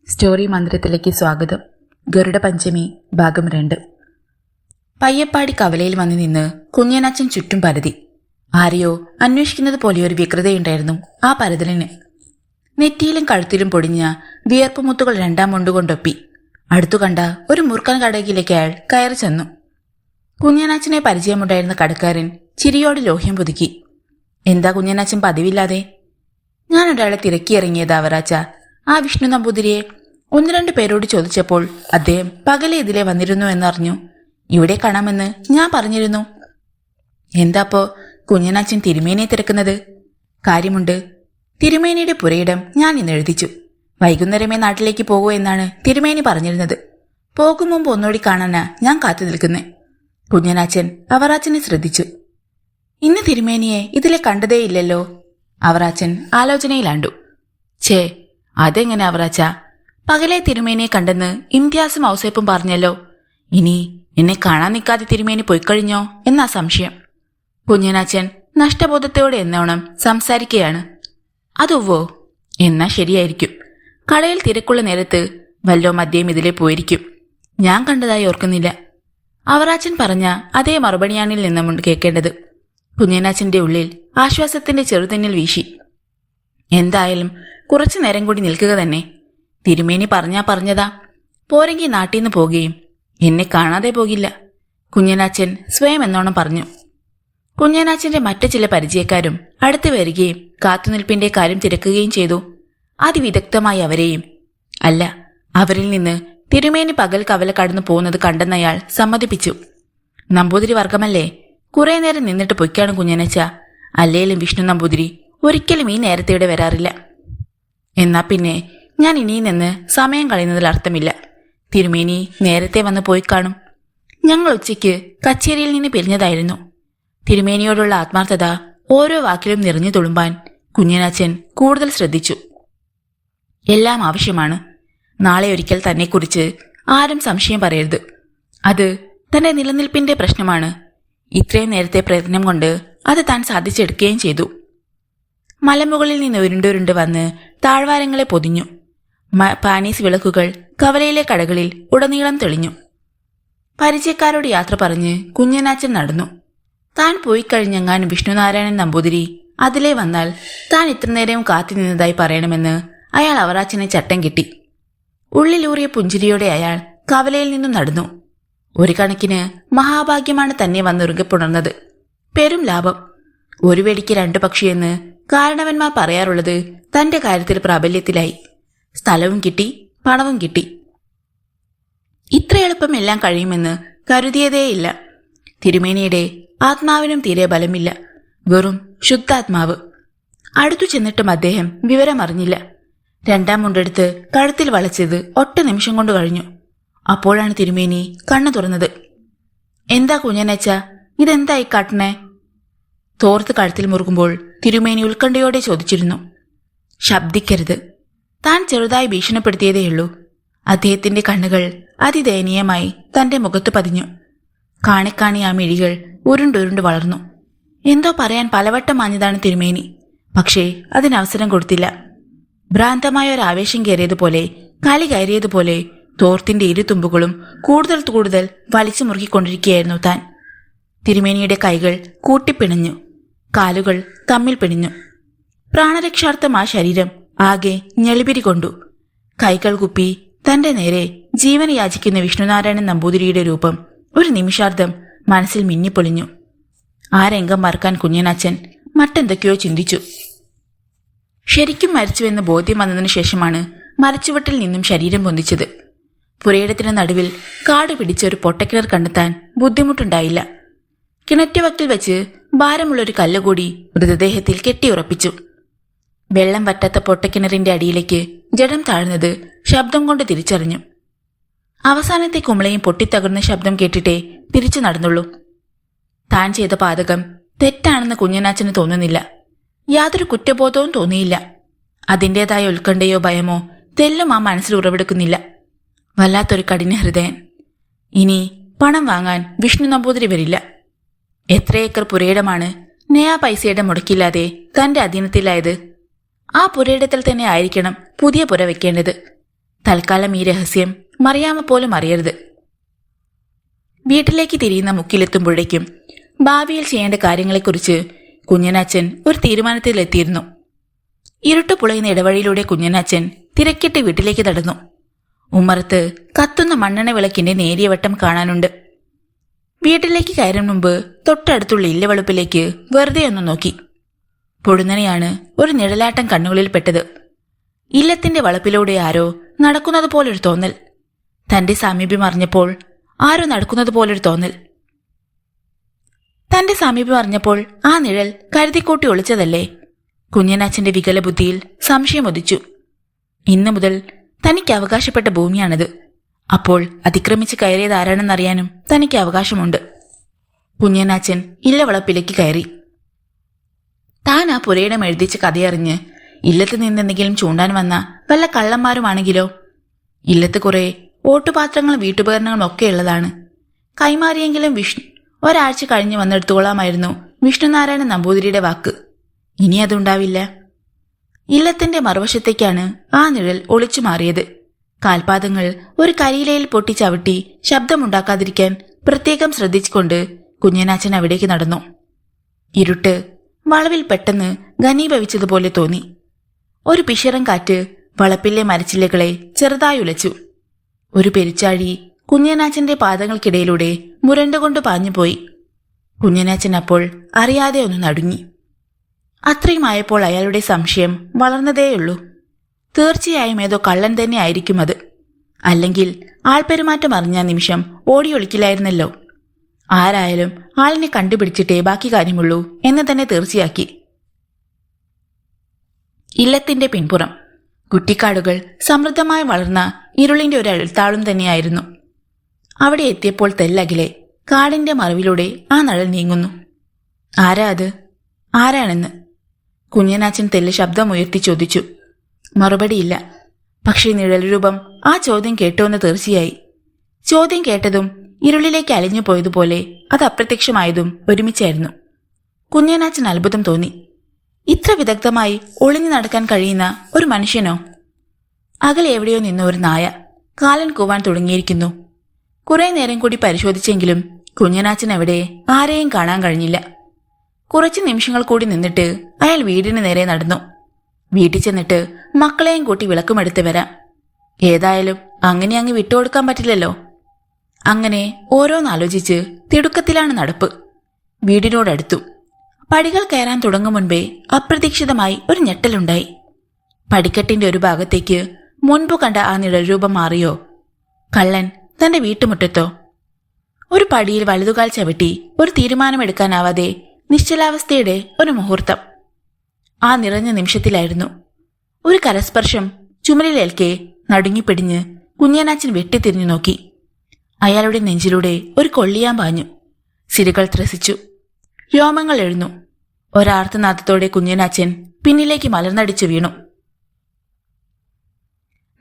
Story മന്ദിരത്തിലേക്ക് സ്വാഗതം. ഗരുഡ പഞ്ചമി ഭാഗം 2. പയ്യപ്പാടി കവലയിൽ വന്നു നിന്ന് കുഞ്ഞനച്ഛൻ ചുറ്റും പരതി. ആരെയോ അന്വേഷിക്കുന്നത് പോലെ ഒരു വ്യഗ്രതയുണ്ടായിരുന്നു ആ പരതലിന്. നെറ്റിയിലും കഴുത്തിലും പൊടിഞ്ഞ വിയർപ്പുമുത്തുകൾ 2 മുണ്ടുകൊണ്ടൊപ്പി. അടുത്തു കണ്ട ഒരു മുറുക്കൻ കടകിലേക്ക് അയാൾ കയറി ചെന്നു. കുഞ്ഞനച്ഛനെ പരിചയമുണ്ടായിരുന്ന കടക്കാരൻ ചിരിയോട് ലോഹ്യം പുതുക്കി. എന്താ കുഞ്ഞനച്ഛൻ പതിവില്ലാതെ? ഞാനൊരാളെ തിരക്കിയിറങ്ങിയതാ അവറാച്ച. ആ വിഷ്ണു നമ്പൂതിരിയെ 1-2 പേരോട് ചോദിച്ചപ്പോൾ അദ്ദേഹം പകലെ ഇതിലെ വന്നിരുന്നു എന്നറിഞ്ഞു. ഇവിടെ കാണാമെന്ന് ഞാൻ പറഞ്ഞിരുന്നു. എന്താപ്പോ കുഞ്ഞനച്ഛൻ തിരുമേനിയെ തിരക്കുന്നത്? കാര്യമുണ്ട്. തിരുമേനിയുടെ പുരയിടം ഞാൻ ഇന്ന് എഴുതിച്ചു. വൈകുന്നേരമേ നാട്ടിലേക്ക് പോകൂ എന്നാണ് തിരുമേനി പറഞ്ഞിരുന്നത്. പോകും മുമ്പ് ഒന്നുകൂടി കാണാനാ ഞാൻ കാത്തു നിൽക്കുന്നേ. കുഞ്ഞനച്ഛൻ അവറാച്ചനെ ശ്രദ്ധിച്ചു. ഇന്ന് തിരുമേനിയെ ഇതിലെ കണ്ടതേയില്ലല്ലോ. അവറാച്ചൻ ആലോചനയിലാണ്ടു. ഛേ, അതെങ്ങനെ അവറാച്ച? പകലെ തിരുമേനിയെ കണ്ടെന്ന് ഇംതിയാസും ഔസേപ്പും പറഞ്ഞല്ലോ. ഇനി എന്നെ കാണാൻ നിൽക്കാതെ തിരുമേനി പോയിക്കഴിഞ്ഞോ എന്നാ സംശയം. കുഞ്ഞനച്ഛൻ നഷ്ടബോധത്തോടെ എന്നോണം സംസാരിക്കുകയാണ്. അതുവോ? എന്നാ ശരിയായിരിക്കും. കടയിൽ തിരക്കുള്ള നേരത്ത് വല്ലോ മദ്യം ഇതിലെ പോയിരിക്കും. ഞാൻ കണ്ടതായി ഓർക്കുന്നില്ല. അവറാച്ചൻ പറഞ്ഞ അതേ മറുപടിയാണിൽ നിന്നും കേൾക്കേണ്ടത്. കുഞ്ഞനച്ഛന്റെ ഉള്ളിൽ ആശ്വാസത്തിന്റെ ചെറുതെന്നിൽ വീശി. എന്തായാലും കുറച്ചു നേരം കൂടി നിൽക്കുക തന്നെ. തിരുമേനി പറഞ്ഞതാ. പോരെങ്കിൽ നാട്ടിൽ നിന്ന് പോകുകയും എന്നെ കാണാതെ പോകില്ല. കുഞ്ഞനച്ഛൻ സ്വയം എന്നോണം പറഞ്ഞു. കുഞ്ഞനച്ഛന്റെ മറ്റു ചില പരിചയക്കാരും അടുത്തു വരികയും കാത്തുനിൽപ്പിന്റെ കാര്യം തിരക്കുകയും ചെയ്തു. അതിവിദഗ്ധമായി അവരെയും. അല്ല, അവരിൽ നിന്ന് തിരുമേനി പകൽ കവല കടന്നു പോകുന്നത് കണ്ടെന്നയാൾ സമ്മതിപ്പിച്ചു. നമ്പൂതിരി വർഗമല്ലേ, കുറെ നേരം നിന്നിട്ട് പൊയ്ക്കാണ് കുഞ്ഞനച്ച. അല്ലേലും വിഷ്ണു നമ്പൂതിരി ഒരിക്കലും ഈ നേരത്തെ വരാറില്ല. എന്നാ പിന്നെ ഞാൻ ഇനിയിൽ നിന്ന് സമയം കളയുന്നതിൽ അർത്ഥമില്ല. തിരുമേനി നേരത്തെ വന്ന് പോയി കാണും. ഞങ്ങൾ ഉച്ചയ്ക്ക് കച്ചേരിയിൽ നിന്ന് പിരിഞ്ഞതായിരുന്നു. തിരുമേനിയോടുള്ള ആത്മാർത്ഥത ഓരോ വാക്കിലും നിറഞ്ഞു തുളുമ്പാൻ കുഞ്ഞനച്ഛൻ കൂടുതൽ ശ്രദ്ധിച്ചു. എല്ലാം ആവശ്യമാണ്. നാളെ ഒരിക്കൽ തന്നെക്കുറിച്ച് ആരും സംശയം പറയരുത്. അത് തന്റെ നിലനിൽപ്പിന്റെ പ്രശ്നമാണ്. ഇത്രയും നേരത്തെ പ്രയത്നം കൊണ്ട് അത് താൻ സാധിച്ചെടുക്കുകയും ചെയ്തു. മലമുകളിൽ നിന്ന് ഉരുണ്ടുരുണ്ട് വന്ന് താഴ്വാരങ്ങളെ പൊതിഞ്ഞു. പാനീസ് വിളക്കുകൾ കവലയിലെ കടകളിൽ ഉടനീളം തെളിഞ്ഞു. പരിചയക്കാരോട് യാത്ര പറഞ്ഞ് കുഞ്ഞനച്ഛൻ നടന്നു. താൻ പോയി കഴിഞ്ഞെങ്ങാനും വിഷ്ണുനാരായണൻ നമ്പൂതിരി അതിലേ വന്നാൽ താൻ ഇത്ര നേരവും കാത്തുനിന്നതായി പറയണമെന്ന് അയാൾ അവറാച്ചനെ ചട്ടം കിട്ടി. ഉള്ളിലൂറിയ പുഞ്ചിരിയോടെ അയാൾ കവലയിൽ നിന്നും നടന്നു. ഒരു കണക്കിന് മഹാഭാഗ്യമാണ് തന്നെ വന്നുറുകപ്പുണർന്നത്. പെരും ലാഭം. ഒരു വെടിക്ക് 2 പക്ഷിയെന്ന് കാരണവന്മാർ പറയാറുള്ളത് തന്റെ കാര്യത്തിൽ പ്രാബല്യത്തിലായി. സ്ഥലവും കിട്ടി, പണവും കിട്ടി. ഇത്ര എളുപ്പം എല്ലാം കഴിയുമെന്ന് കരുതിയതേയില്ല. തിരുമേനിയുടെ ആത്മാവിനും തീരെ ബലമില്ല. വെറും ശുദ്ധാത്മാവ്. അടുത്തു ചെന്നിട്ടും അദ്ദേഹം വിവരമറിഞ്ഞില്ല. 2 മുണ്ടെടുത്ത് കഴുത്തിൽ വളച്ചത് 1 നിമിഷം കൊണ്ട് കഴിഞ്ഞു. അപ്പോഴാണ് തിരുമേനി കണ്ണു തുറന്നത്. എന്താ കുഞ്ഞനച്ച, ഇതെന്തായി കാട്ടണേ? തോർത്ത് കഴുത്തിൽ മുറുകുമ്പോൾ തിരുമേനി ഉത്കണ്ഠയോടെ ചോദിച്ചിരുന്നു. ശബ്ദിക്കരുത്. താൻ ചെറുതായി ഭീഷണിപ്പെടുത്തിയതേയുള്ളൂ. അദ്ദേഹത്തിന്റെ കണ്ണുകൾ അതിദയനീയമായി തന്റെ മുഖത്ത് പതിഞ്ഞു. കാണിക്കാണി ആ മിഴികൾ ഉരുണ്ടുരുണ്ട് വളർന്നു. എന്തോ പറയാൻ പലവട്ടം മാഞ്ഞതാണ് തിരുമേനി. പക്ഷേ അതിനവസരം കൊടുത്തില്ല. ഭ്രാന്തമായ ഒരു ആവേശം കയറിയതുപോലെ, കലി കയറിയതുപോലെ തോർത്തിന്റെ ഇരുതുമ്പുകളും കൂടുതൽ കൂടുതൽ വലിച്ചു മുറുക്കിക്കൊണ്ടിരിക്കുകയായിരുന്നു താൻ. തിരുമേനിയുടെ കൈകൾ കൂട്ടിപ്പിണഞ്ഞു. കാലുകൾ തമ്മിൽ പിണിഞ്ഞു. പ്രാണരക്ഷാർത്ഥം ആ ശരീരം ആകെ ഞെളിപിരി കൊണ്ടു. കൈകൾ കുപ്പി തന്റെ നേരെ ജീവൻ യാചിക്കുന്ന വിഷ്ണുനാരായണൻ നമ്പൂതിരിയുടെ രൂപം ഒരു നിമിഷാർദ്ധം മനസ്സിൽ മിന്നിപ്പൊളിഞ്ഞു. ആ രംഗം മറക്കാൻ കുഞ്ഞനച്ഛൻ മറ്റെന്തൊക്കെയോ ചിന്തിച്ചു. ശരിക്കും മരിച്ചുവെന്ന് ബോധ്യം വന്നതിനു ശേഷമാണ് മരച്ചുവട്ടിൽ നിന്നും ശരീരം പൊന്തിച്ചത്. പുരയിടത്തിന് നടുവിൽ കാട് പിടിച്ച ഒരു പൊട്ടക്കിണർ കണ്ടെത്താൻ ബുദ്ധിമുട്ടുണ്ടായില്ല. കിണറ്റുവക്കിൽ വെച്ച് ഭാരമുള്ളൊരു കല്ലുകൂടി മൃതദേഹത്തിൽ കെട്ടിയുറപ്പിച്ചു. വെള്ളം വറ്റാത്ത പൊട്ടക്കിണറിന്റെ അടിയിലേക്ക് ജഡം താഴ്ന്നത് ശബ്ദം കൊണ്ട് തിരിച്ചറിഞ്ഞു. അവസാനത്തെ കുമ്പളയും പൊട്ടിത്തകർന്ന ശബ്ദം കേട്ടിട്ടേ തിരിച്ചു നടന്നുള്ളൂ. താൻ ചെയ്ത പാതകം തെറ്റാണെന്ന് കുഞ്ഞനച്ഛന് തോന്നുന്നില്ല. യാതൊരു കുറ്റബോധവും തോന്നിയില്ല. അതിൻ്റെതായ ഉത്കണ്ഠയോ ഭയമോ തെല്ലും ആ മനസ്സിൽ ഉറവെടുക്കുന്നില്ല. വല്ലാത്തൊരു കഠിന ഹൃദയൻ. ഇനി പണം വാങ്ങാൻ വിഷ്ണു നമ്പൂതിരി വരില്ല. എത്ര ഏക്കർ പുരയിടമാണ് നയാ പൈസയുടെ മുടക്കില്ലാതെ തന്റെ അധീനത്തിലായത്. ആ പുരയിടത്തിൽ തന്നെ ആയിരിക്കണം പുതിയ പുര വെക്കേണ്ടത്. തൽക്കാലം ഈ രഹസ്യം മറിയാമ്മ പോലും അറിയരുത്. വീട്ടിലേക്ക് തിരിയുന്ന മുക്കിലെത്തുമ്പോഴേക്കും ഭാവിയിൽ ചെയ്യേണ്ട കാര്യങ്ങളെക്കുറിച്ച് കുഞ്ഞനാച്ചൻ ഒരു തീരുമാനത്തിലെത്തിയിരുന്നു. ഇരുട്ട് പുളയുന്ന ഇടവഴിയിലൂടെ കുഞ്ഞനാച്ചൻ തിരക്കിട്ട് വീട്ടിലേക്ക് നടന്നു. ഉമ്മറത്ത് കത്തുന്ന മണ്ണെണ്ണ വിളക്കിന്റെ നേരിയ വട്ടം കാണാനുണ്ട്. വീട്ടിലേക്ക് കയറും മുമ്പ് തൊട്ടടുത്തുള്ള ഇല്ലവെളുപ്പിലേക്ക് വെറുതെ ഒന്ന് നോക്കി. പൊടുന്നനെയാണ് ഒരു നിഴലാട്ടം കണ്ണുകളിൽ പെട്ടത്. ഇല്ലത്തിന്റെ വളപ്പിലൂടെ ആരോ നടക്കുന്നത് പോലൊരു തോന്നൽ. തന്റെ സാമീപ്യം അറിഞ്ഞപ്പോൾ ആരോ നടക്കുന്നത് പോലൊരു തോന്നൽ. തന്റെ സാമീപ്യം അറിഞ്ഞപ്പോൾ ആ നിഴൽ കരുതിക്കൂട്ടി ഒളിച്ചതല്ലേ? കുഞ്ഞനാച്ചന്റെ വികല ബുദ്ധിയിൽ സംശയം ഉദിച്ചു. ഇന്നു മുതൽ തനിക്ക് അവകാശപ്പെട്ട ഭൂമിയാണത്. അപ്പോൾ അതിക്രമിച്ച് കയറിയത് ആരാണെന്നറിയാനും തനിക്ക് അവകാശമുണ്ട്. കുഞ്ഞനാച്ചൻ ഇല്ലവളപ്പിലേക്ക് കയറി. താൻ ആ പുരയിടം എഴുതിച്ച് കഥയറിഞ്ഞ് ഇല്ലത്ത് നിന്നെന്തെങ്കിലും ചൂണ്ടാൻ വന്ന വല്ല കള്ളന്മാരുമാണെങ്കിലോ? ഇല്ലത്ത് കുറെ ഓട്ടുപാത്രങ്ങളും വീട്ടുപകരണങ്ങളും ഒക്കെ ഉള്ളതാണ്. കൈമാറിയെങ്കിലും ഒരാഴ്ച കഴിഞ്ഞ് വന്നെടുത്തോളാമായിരുന്നു വിഷ്ണുനാരായണ നമ്പൂതിരിയുടെ വാക്ക്. ഇനി അതുണ്ടാവില്ല. ഇല്ലത്തിന്റെ മറുവശത്തേക്കാണ് ആ നിഴൽ ഒളിച്ചു മാറിയത്. കാൽപാദങ്ങൾ ഒരു കരിയിലയിൽ പൊട്ടിച്ചവിട്ടി ശബ്ദമുണ്ടാക്കാതിരിക്കാൻ പ്രത്യേകം ശ്രദ്ധിച്ചുകൊണ്ട് കുഞ്ഞനാച്ചൻ അവിടേക്ക് നടന്നു. ഇരുട്ട് വളവിൽ പെട്ടെന്ന് ഘനീഭവിച്ചതുപോലെ തോന്നി. ഒരു പിശിറം കാറ്റ് വളപ്പിലെ മരച്ചില്ലകളെ ചെറുതായി ഉലച്ചു. ഒരു പെരുച്ചാഴി കുഞ്ഞനാച്ചന്റെ പാദങ്ങൾക്കിടയിലൂടെ മുരണ്ടുകൊണ്ട് പാഞ്ഞുപോയി. കുഞ്ഞനാച്ചൻ അപ്പോൾ അറിയാതെ ഒന്ന് നടുങ്ങി. അത്രയുമായപ്പോൾ അയാളുടെ സംശയം വളർന്നതേയുള്ളൂ. തീർച്ചയായും ഏതോ കള്ളൻ തന്നെ ആയിരിക്കും അത്. അല്ലെങ്കിൽ ആൾപെരുമാറ്റം അറിഞ്ഞ നിമിഷം ഓടിയൊളിക്കില്ലായിരുന്നല്ലോ. ആരായാലും ആളിനെ കണ്ടുപിടിച്ചിട്ടേ ബാക്കി കാര്യമുള്ളൂ എന്ന് തന്നെ തീർച്ചയാക്കി. ഇല്ലത്തിന്റെ പിൻപുറം കുറ്റിക്കാടുകൾ സമൃദ്ധമായി വളർന്ന ഇരുളിന്റെ ഒരു അഴുത്താളും തന്നെയായിരുന്നു. അവിടെ എത്തിയപ്പോൾ തെല്ലകിലെ കാടിന്റെ മറവിലൂടെ ആ നിഴൽ നീങ്ങുന്നു. ആരാ അത്? ആരാണെന്ന് കുഞ്ഞനാച്ചൻ തെല്ല് ശബ്ദമുയർത്തി ചോദിച്ചു. മറുപടിയില്ല. പക്ഷേ നിഴൽ രൂപം ആ ചോദ്യം കേട്ടോന്ന് തീർച്ചയായി. ചോദ്യം കേട്ടതും ഇരുളിലേക്ക് അലിഞ്ഞു പോയതുപോലെ അത് അപ്രത്യക്ഷമായതും ഒരുമിച്ചായിരുന്നു. കുഞ്ഞനാച്ചൻ അത്ഭുതം തോന്നി. ഇത്ര വിദഗ്ധമായി ഒളിഞ്ഞു നടക്കാൻ കഴിയുന്ന ഒരു മനുഷ്യനോ? അകലെ എവിടെയോ നിന്ന ഒരു നായ കാലൻ കൂവാൻ തുടങ്ങിയിരിക്കുന്നു. കുറെ നേരം കൂടി പരിശോധിച്ചെങ്കിലും കുഞ്ഞനാച്ചൻ എവിടെ ആരെയും കാണാൻ കഴിഞ്ഞില്ല. കുറച്ചു നിമിഷങ്ങൾ കൂടി നിന്നിട്ട് അയാൾ വീടിന് നേരെ നടന്നു. വീട്ടിൽ ചെന്നിട്ട് മക്കളെയും കൂട്ടി വിളക്കുമെടുത്ത് വരാം. ഏതായാലും അങ്ങനെ അങ്ങ് വിട്ടുകൊടുക്കാൻ പറ്റില്ലല്ലോ. അങ്ങനെ ഓരോന്നാലോചിച്ച് തിടുക്കത്തിലാണ് നടപ്പ്. വീടിനോടടുത്തു. പടികൾ കയറാൻ തുടങ്ങും മുൻപേ അപ്രതീക്ഷിതമായി ഒരു ഞെട്ടലുണ്ടായി. പടിക്കെട്ടിന്റെ ഒരു ഭാഗത്തേക്ക് മുൻപ് കണ്ട ആ നിഴൽ രൂപം മാറിയോ? കള്ളൻ തന്റെ വീട്ടുമുറ്റത്തോ? ഒരു പടിയിൽ വലുതുകാൽ ചവിട്ടി ഒരു തീരുമാനമെടുക്കാനാവാതെ നിശ്ചലാവസ്ഥയുടെ ഒരു മുഹൂർത്തം. ആ നിറഞ്ഞ നിമിഷത്തിലായിരുന്നു. ഒരു കരസ്പർശം ചുമലിലേൽക്കെ നടുങ്ങിപ്പിടിഞ്ഞ് കുഞ്ഞനാച്ചൻ വെട്ടിത്തിരിഞ്ഞു നോക്കി. അയാളുടെ നെഞ്ചിലൂടെ ഒരു കൊള്ളിയാൻ പാഞ്ഞു. സിരകൾ ത്രസിച്ചു. രോമങ്ങൾ എഴുന്നു. ഒരാർത്തനാദത്തോടെ കുഞ്ഞനാച്ചൻ പിന്നിലേക്ക് മലർന്നടിച്ചു വീണു.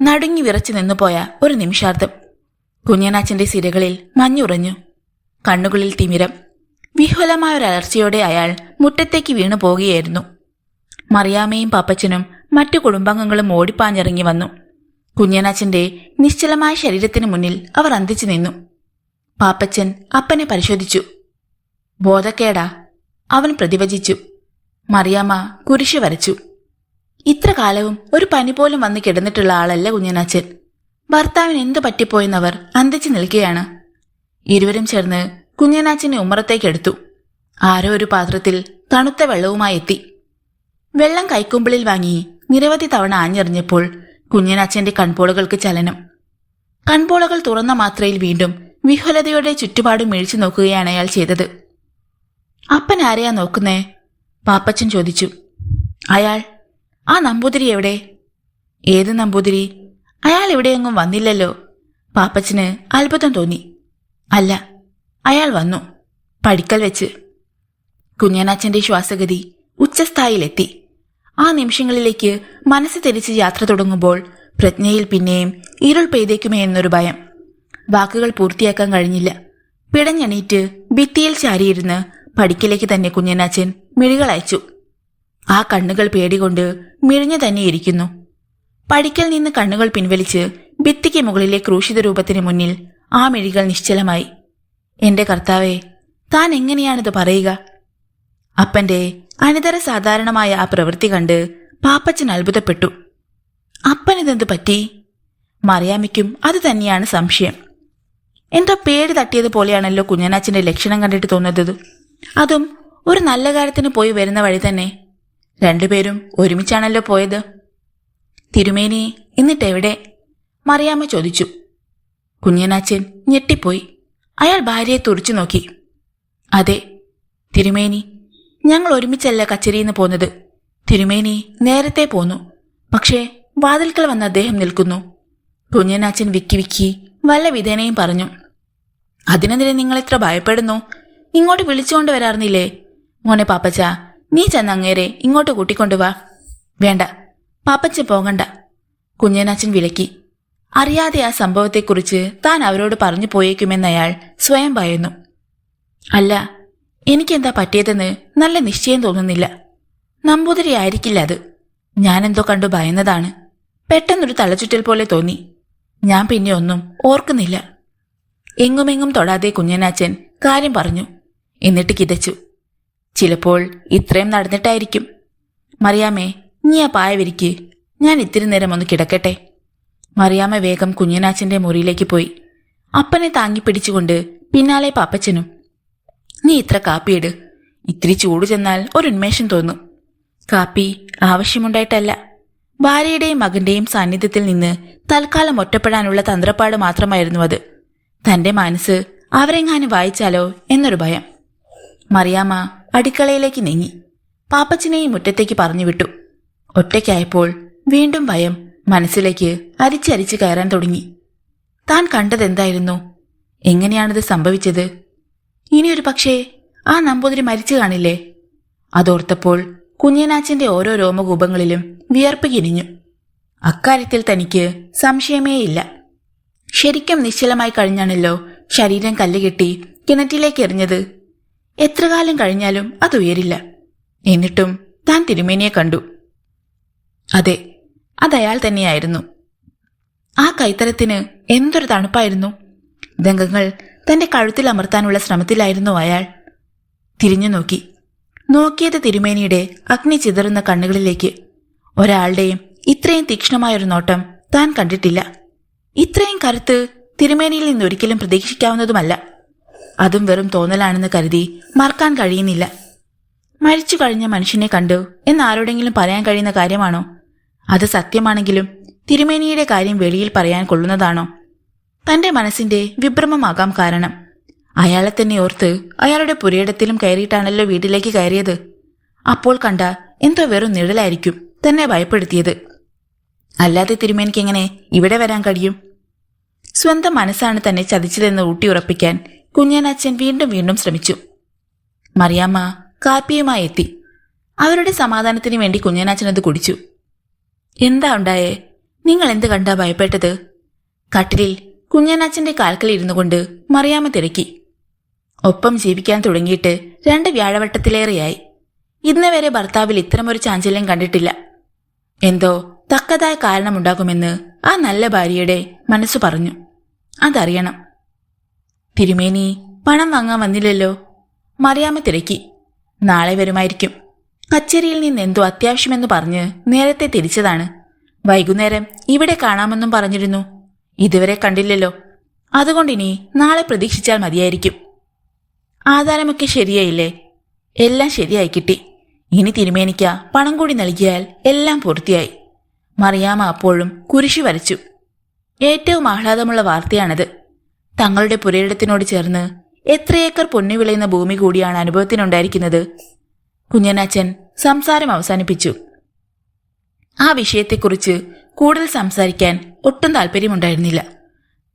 നടുങ്ങി വിറച്ചു നിന്നുപോയ ഒരു നിമിഷാർദ്ധം. കുഞ്ഞനാച്ചന്റെ സിരകളിൽ മഞ്ഞുറഞ്ഞു. കണ്ണുകളിൽ തിമിരം. വിഹ്വലമായൊരലർച്ചയോടെ അയാൾ മുറ്റത്തേക്ക് വീണു പോകുകയായിരുന്നു. മറിയാമ്മയും പാപ്പച്ചനും മറ്റു കുടുംബാംഗങ്ങളും ഓടിപ്പാഞ്ഞിറങ്ങി വന്നു. കുഞ്ഞനാച്ചന്റെ നിശ്ചലമായ ശരീരത്തിനു മുന്നിൽ അവർ അന്തിച്ചു നിന്നു. പാപ്പച്ചൻ അപ്പനെ പരിശോധിച്ചു. ബോധക്കേടാ, അവൻ പ്രതിവചിച്ചു. മറിയാമ്മ കുരിശു വരച്ചു. ഇത്ര കാലവും ഒരു പനി പോലും വന്ന് കിടന്നിട്ടുള്ള ആളല്ല കുഞ്ഞനാച്ചൻ. ഭർത്താവിന് എന്തു പറ്റിപ്പോയെന്നവർ അന്തിച്ചു നിൽക്കുകയാണ്. ഇരുവരും ചേർന്ന് കുഞ്ഞനാച്ചനെ ഉമ്മറത്തേക്കെടുത്തു. ആരോ ഒരു പാത്രത്തിൽ തണുത്ത വെള്ളവുമായി എത്തി. വെള്ളം കൈക്കുമ്പിളിൽ വാങ്ങി നിരവധി തവണ ആഞ്ഞെറിഞ്ഞപ്പോൾ കുഞ്ഞനാച്ചന്റെ കൺപോളകൾക്ക് ചലനം. കൺപോളകൾ തുറന്ന മാത്രയിൽ വീണ്ടും വിഹ്വലതയോടെ ചുറ്റുപാടും മിഴിച്ചു നോക്കുകയാണ് അയാൾ ചെയ്തത്. അപ്പൻ ആരെയാ നോക്കുന്നേ? പാപ്പച്ചൻ ചോദിച്ചു. അയാൾ ആ നമ്പൂതിരി എവിടെ? ഏത് നമ്പൂതിരി? അയാൾ എവിടെയെങ്ങും വന്നില്ലല്ലോ. പാപ്പച്ചന് അത്ഭുതം തോന്നി. അല്ല, അയാൾ വന്നു, പടിക്കൽ വെച്ച്. കുഞ്ഞനാച്ചന്റെ ശ്വാസഗതി ഉച്ചസ്ഥായിലെത്തി. ആ നിമിഷങ്ങളിലേക്ക് മനസ്സ് തിരിച്ച് യാത്ര തുടങ്ങുമ്പോൾ പ്രജ്ഞയിൽ പിന്നെയും ഇരുൾ പെയ്തേക്കുമേ എന്നൊരു ഭയം. വാക്കുകൾ പൂർത്തിയാക്കാൻ കഴിഞ്ഞില്ല. പിടഞ്ഞെണീറ്റ് ഭിത്തിയിൽ ചാരിയിരുന്ന് പടിക്കലേക്ക് തന്നെ കുഞ്ഞനാച്ചൻ മിഴികൾ അയച്ചു. ആ കണ്ണുകൾ പേടികൊണ്ട് മിഴിഞ്ഞു തന്നെ ഇരിക്കുന്നു. പടിക്കൽ നിന്ന് കണ്ണുകൾ പിൻവലിച്ച് ഭിത്തിക്ക് മുകളിലെ ക്രൂശിത രൂപത്തിന് മുന്നിൽ ആ മിഴികൾ നിശ്ചലമായി. എന്റെ കർത്താവേ, താൻ എങ്ങനെയാണിത് പറയുക? അപ്പന്റെ അനിതര സാധാരണമായ ആ പ്രവൃത്തി കണ്ട് പാപ്പച്ചൻ അത്ഭുതപ്പെട്ടു. അപ്പനിതെന്ത് പറ്റി? മറിയാമ്മയ്ക്കും അത് തന്നെയാണ് സംശയം. എന്തോ പേടി തട്ടിയതുപോലെയാണല്ലോ കുഞ്ഞനാച്ചന്റെ ലക്ഷണം കണ്ടിട്ട് തോന്നുന്നത്. അതും ഒരു നല്ല കാര്യത്തിന് പോയി വരുന്ന വഴി തന്നെ. രണ്ടുപേരും ഒരുമിച്ചാണല്ലോ പോയത്. തിരുമേനി എന്നിട്ടെവിടെ? മറിയാമ്മ ചോദിച്ചു. കുഞ്ഞനാച്ചൻ ഞെട്ടിപ്പോയി. അയാൾ ഭാര്യയെ തുറിച്ചു നോക്കി. അതെ തിരുമേനി, ഞങ്ങൾ ഒരുമിച്ചല്ല കച്ചേരിന്ന് പോന്നത്. തിരുമേനി നേരത്തെ പോന്നു. പക്ഷേ വാതിൽക്കൽ വന്ന് അദ്ദേഹം നിൽക്കുന്നു. കുഞ്ഞനാച്ചൻ വിക്കി വിക്കി വല്ല വിധേനയും പറഞ്ഞു. അതിനെതിരെ നിങ്ങൾ ഇത്ര ഭയപ്പെടുന്നു? ഇങ്ങോട്ട് വിളിച്ചുകൊണ്ട് വരാറുന്നില്ലേ? മോനെ പാപ്പച്ച, നീ ചെന്ന് അങ്ങേരെ ഇങ്ങോട്ട് കൂട്ടിക്കൊണ്ടുവാ. വേണ്ട, പാപ്പച്ചൻ പോകണ്ട, കുഞ്ഞനാച്ചൻ വിലക്കി. അറിയാതെ ആ സംഭവത്തെക്കുറിച്ച് താൻ അവരോട് പറഞ്ഞു പോയേക്കുമെന്നയാൾ സ്വയം ഭയന്നു. അല്ല, എനിക്കെന്താ പറ്റിയതെന്ന് നല്ല നിശ്ചയം തോന്നുന്നില്ല. നമ്പൂതിരി ആയിരിക്കില്ല അത്. ഞാനെന്തോ കണ്ടു ഭയന്നതാണ്. പെട്ടെന്നൊരു തലചുറ്റൽ പോലെ തോന്നി. ഞാൻ പിന്നെ ഒന്നും ഓർക്കുന്നില്ല. എങ്ങുമെങ്ങും തൊടാതെ കുഞ്ഞനാച്ചൻ കാര്യം പറഞ്ഞു. എന്നിട്ട് കിതച്ചു. ചിലപ്പോൾ ഇത്രയും നടന്നിട്ടായിരിക്കും. മറിയാമ്മേ, നീ ആ പായ വിരിക്ക്. ഞാൻ ഇത്തിരി നേരം ഒന്ന് കിടക്കട്ടെ. മറിയാമ്മ വേഗം കുഞ്ഞനാച്ചന്റെ മുറിയിലേക്ക് പോയി. അപ്പനെ താങ്ങിപ്പിടിച്ചുകൊണ്ട് പിന്നാലെ പാപ്പച്ചനും. നീ ഇത്ര കാപ്പിയിട്. ഇത്തിരി ചൂട് ചെന്നാൽ ഒരു ഉന്മേഷം തോന്നും. കാപ്പി ആവശ്യമുണ്ടായിട്ടല്ല. ഭാര്യയുടെയും മകന്റെയും സാന്നിധ്യത്തിൽ നിന്ന് തൽക്കാലം ഒറ്റപ്പെടാനുള്ള തന്ത്രപ്പാട് മാത്രമായിരുന്നു അത്. തന്റെ മനസ്സ് അവരെങ്ങാനും വായിച്ചാലോ എന്നൊരു ഭയം. മറിയാമ്മ അടുക്കളയിലേക്ക് നീങ്ങി. പാപ്പച്ചനെയും മുറ്റത്തേക്ക് പറഞ്ഞുവിട്ടു. ഒറ്റയ്ക്കായപ്പോൾ വീണ്ടും ഭയം മനസ്സിലേക്ക് അരിച്ചരിച്ച് കയറാൻ തുടങ്ങി. താൻ കണ്ടതെന്തായിരുന്നു? എങ്ങനെയാണിത് സംഭവിച്ചത്? ഇനിയൊരു പക്ഷേ ആ നമ്പൂതിരി മരിച്ചു കാണില്ലേ? അതോർത്തപ്പോൾ കുഞ്ഞനാച്ചന്റെ ഓരോ രോമകൂപങ്ങളിലും വിയർപ്പ് കിനിഞ്ഞു. അക്കാര്യത്തിൽ തനിക്ക് സംശയമേയില്ല. ശരിക്കും നിശ്ചലമായി കഴിഞ്ഞാണല്ലോ ശരീരം കല്ലുകെട്ടി കിണറ്റിലേക്ക് എറിഞ്ഞത്. എത്ര കാലം കഴിഞ്ഞാലും അതുയരില്ല. എന്നിട്ടും താൻ തിരുമേനിയെ കണ്ടു. അതെ, അതയാൾ തന്നെയായിരുന്നു. ആ കൈത്തരത്തിന് എന്തൊരു തണുപ്പായിരുന്നു. ദംഗങ്ങൾ തന്റെ കഴുത്തിൽ അമർത്താനുള്ള ശ്രമത്തിലായിരുന്നു അയാൾ. തിരിഞ്ഞു നോക്കി. നോക്കിയത് തിരുമേനിയുടെ അഗ്നി ചിതറുന്ന കണ്ണുകളിലേക്ക്. ഒരാളുടെയും ഇത്രയും തീക്ഷ്ണമായൊരു നോട്ടം താൻ കണ്ടിട്ടില്ല. ഇത്രയും കരുത്ത് തിരുമേനിയിൽ നിന്നൊരിക്കലും പ്രതീക്ഷിക്കാവുന്നതുമല്ല. അതും വെറും തോന്നലാണെന്ന് കരുതി മറക്കാൻ കഴിയുന്നില്ല. മരിച്ചു കഴിഞ്ഞ മനുഷ്യനെ കണ്ടു എന്നാരോടെങ്കിലും പറയാൻ കഴിയുന്ന കാര്യമാണോ? അത് സത്യമാണെങ്കിലും തിരുമേനിയുടെ കാര്യം വെളിയിൽ പറയാൻ കൊള്ളുന്നതാണോ? തന്റെ മനസ്സിന്റെ വിഭ്രമമാകാം കാരണം. അയാളെ തന്നെ ഓർത്ത് അയാളുടെ പുരയിടത്തിലും കയറിയിട്ടാണല്ലോ വീട്ടിലേക്ക് കയറിയത്. അപ്പോൾ കണ്ട എന്തോ വെറും നിഴലായിരിക്കും തന്നെ ഭയപ്പെടുത്തിയത്. അല്ലാതെ തിരുമേനിക്ക് എങ്ങനെ ഇവിടെ വരാൻ കഴിയും? സ്വന്തം മനസ്സാണ് തന്നെ ചതിച്ചതെന്ന് ഊട്ടിയുറപ്പിക്കാൻ കുഞ്ഞനാച്ചൻ വീണ്ടും വീണ്ടും ശ്രമിച്ചു. മറിയാമ്മ കാപ്പിയുമായി എത്തി. അവരുടെ സമാധാനത്തിന് വേണ്ടി കുഞ്ഞനാച്ചനത് കുടിച്ചു. എന്താ ഉണ്ടായേ? നിങ്ങൾ എന്ത് കണ്ടാ ഭയപ്പെട്ടത്? കട്ടിലിൽ കുഞ്ഞനാച്ചന്റെ കാൽക്കൽ ഇരുന്നു കൊണ്ട് മറിയാമ്മ തിരക്കി. ഒപ്പം ജീവിക്കാൻ തുടങ്ങിയിട്ട് 2 വ്യാഴവട്ടത്തിലേറെയായി. ഇന്ന് വരെ ഭർത്താവിൽ ഇത്തരമൊരു ചാഞ്ചല്യം കണ്ടിട്ടില്ല. എന്തോ തക്കതായ കാരണമുണ്ടാകുമെന്ന് ആ നല്ല ഭാര്യയുടെ മനസ്സു പറഞ്ഞു. അതറിയണം. തിരുമേനി പണം വാങ്ങാൻ വന്നില്ലല്ലോ? മറിയാമ്മ തിരക്കി. നാളെ വരുമായിരിക്കും. കച്ചേരിയിൽ നിന്ന് എന്തോ അത്യാവശ്യമെന്ന് പറഞ്ഞ് നേരത്തെ തിരിച്ചതാണ്. വൈകുന്നേരം ഇവിടെ കാണാമെന്നും പറഞ്ഞിരുന്നു. ഇതുവരെ കണ്ടില്ലല്ലോ. അതുകൊണ്ടിനി നാളെ പ്രതീക്ഷിച്ചാൽ മതിയായിരിക്കും. ആധാരമൊക്കെ ശരിയായില്ലേ? എല്ലാം ശരിയായി കിട്ടി. ഇനി തിരുമേനിക്ക പണം കൂടി നൽകിയാൽ എല്ലാം പൂർത്തിയായി. മറിയാമ്മ അപ്പോഴും കുരിശു വരച്ചു. ഏറ്റവും ആഹ്ലാദമുള്ള വാർത്തയാണത്. തങ്ങളുടെ പുരയിടത്തിനോട് ചേർന്ന് എത്ര ഏക്കർ പൊന്നു വിളയുന്ന ഭൂമി കൂടിയാണ് അനുഭവത്തിനുണ്ടായിരിക്കുന്നത്. കുഞ്ഞനാച്ചൻ സംസാരം അവസാനിപ്പിച്ചു. ആ വിഷയത്തെക്കുറിച്ച് കൂടുതൽ സംസാരിക്കാൻ ഒട്ടും താല്പര്യമുണ്ടായിരുന്നില്ല.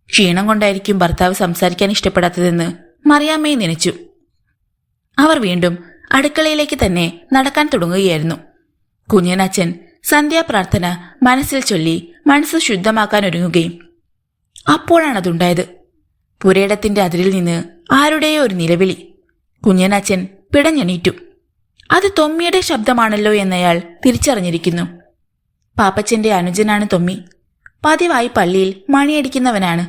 ക്ഷീണം കൊണ്ടായിരിക്കും ഭർത്താവ് സംസാരിക്കാൻ ഇഷ്ടപ്പെടാത്തതെന്ന് മറിയാമ്മയെ നനച്ചു. അവർ വീണ്ടും അടുക്കളയിലേക്ക് തന്നെ നടക്കാൻ തുടങ്ങുകയായിരുന്നു. കുഞ്ഞനാച്ചൻ സന്ധ്യാപ്രാർത്ഥന മനസ്സിൽ ചൊല്ലി മനസ്സ് ശുദ്ധമാക്കാൻ ഒരുങ്ങുകയും അപ്പോഴാണതുണ്ടായത്. പുരയിടത്തിന്റെ അതിരിൽ നിന്ന് ആരുടെയോ ഒരു നിലവിളി. കുഞ്ഞനാച്ചൻ പിടഞ്ഞെണീറ്റു. അത് തൊമ്മിയുടെ ശബ്ദമാണല്ലോ എന്നയാൾ തിരിച്ചറിഞ്ഞിരിക്കുന്നു. പാപ്പച്ചന്റെ അനുജനാണ് തൊമ്മി. പതിവായി പള്ളിയിൽ മണിയടിക്കുന്നവനാണ്.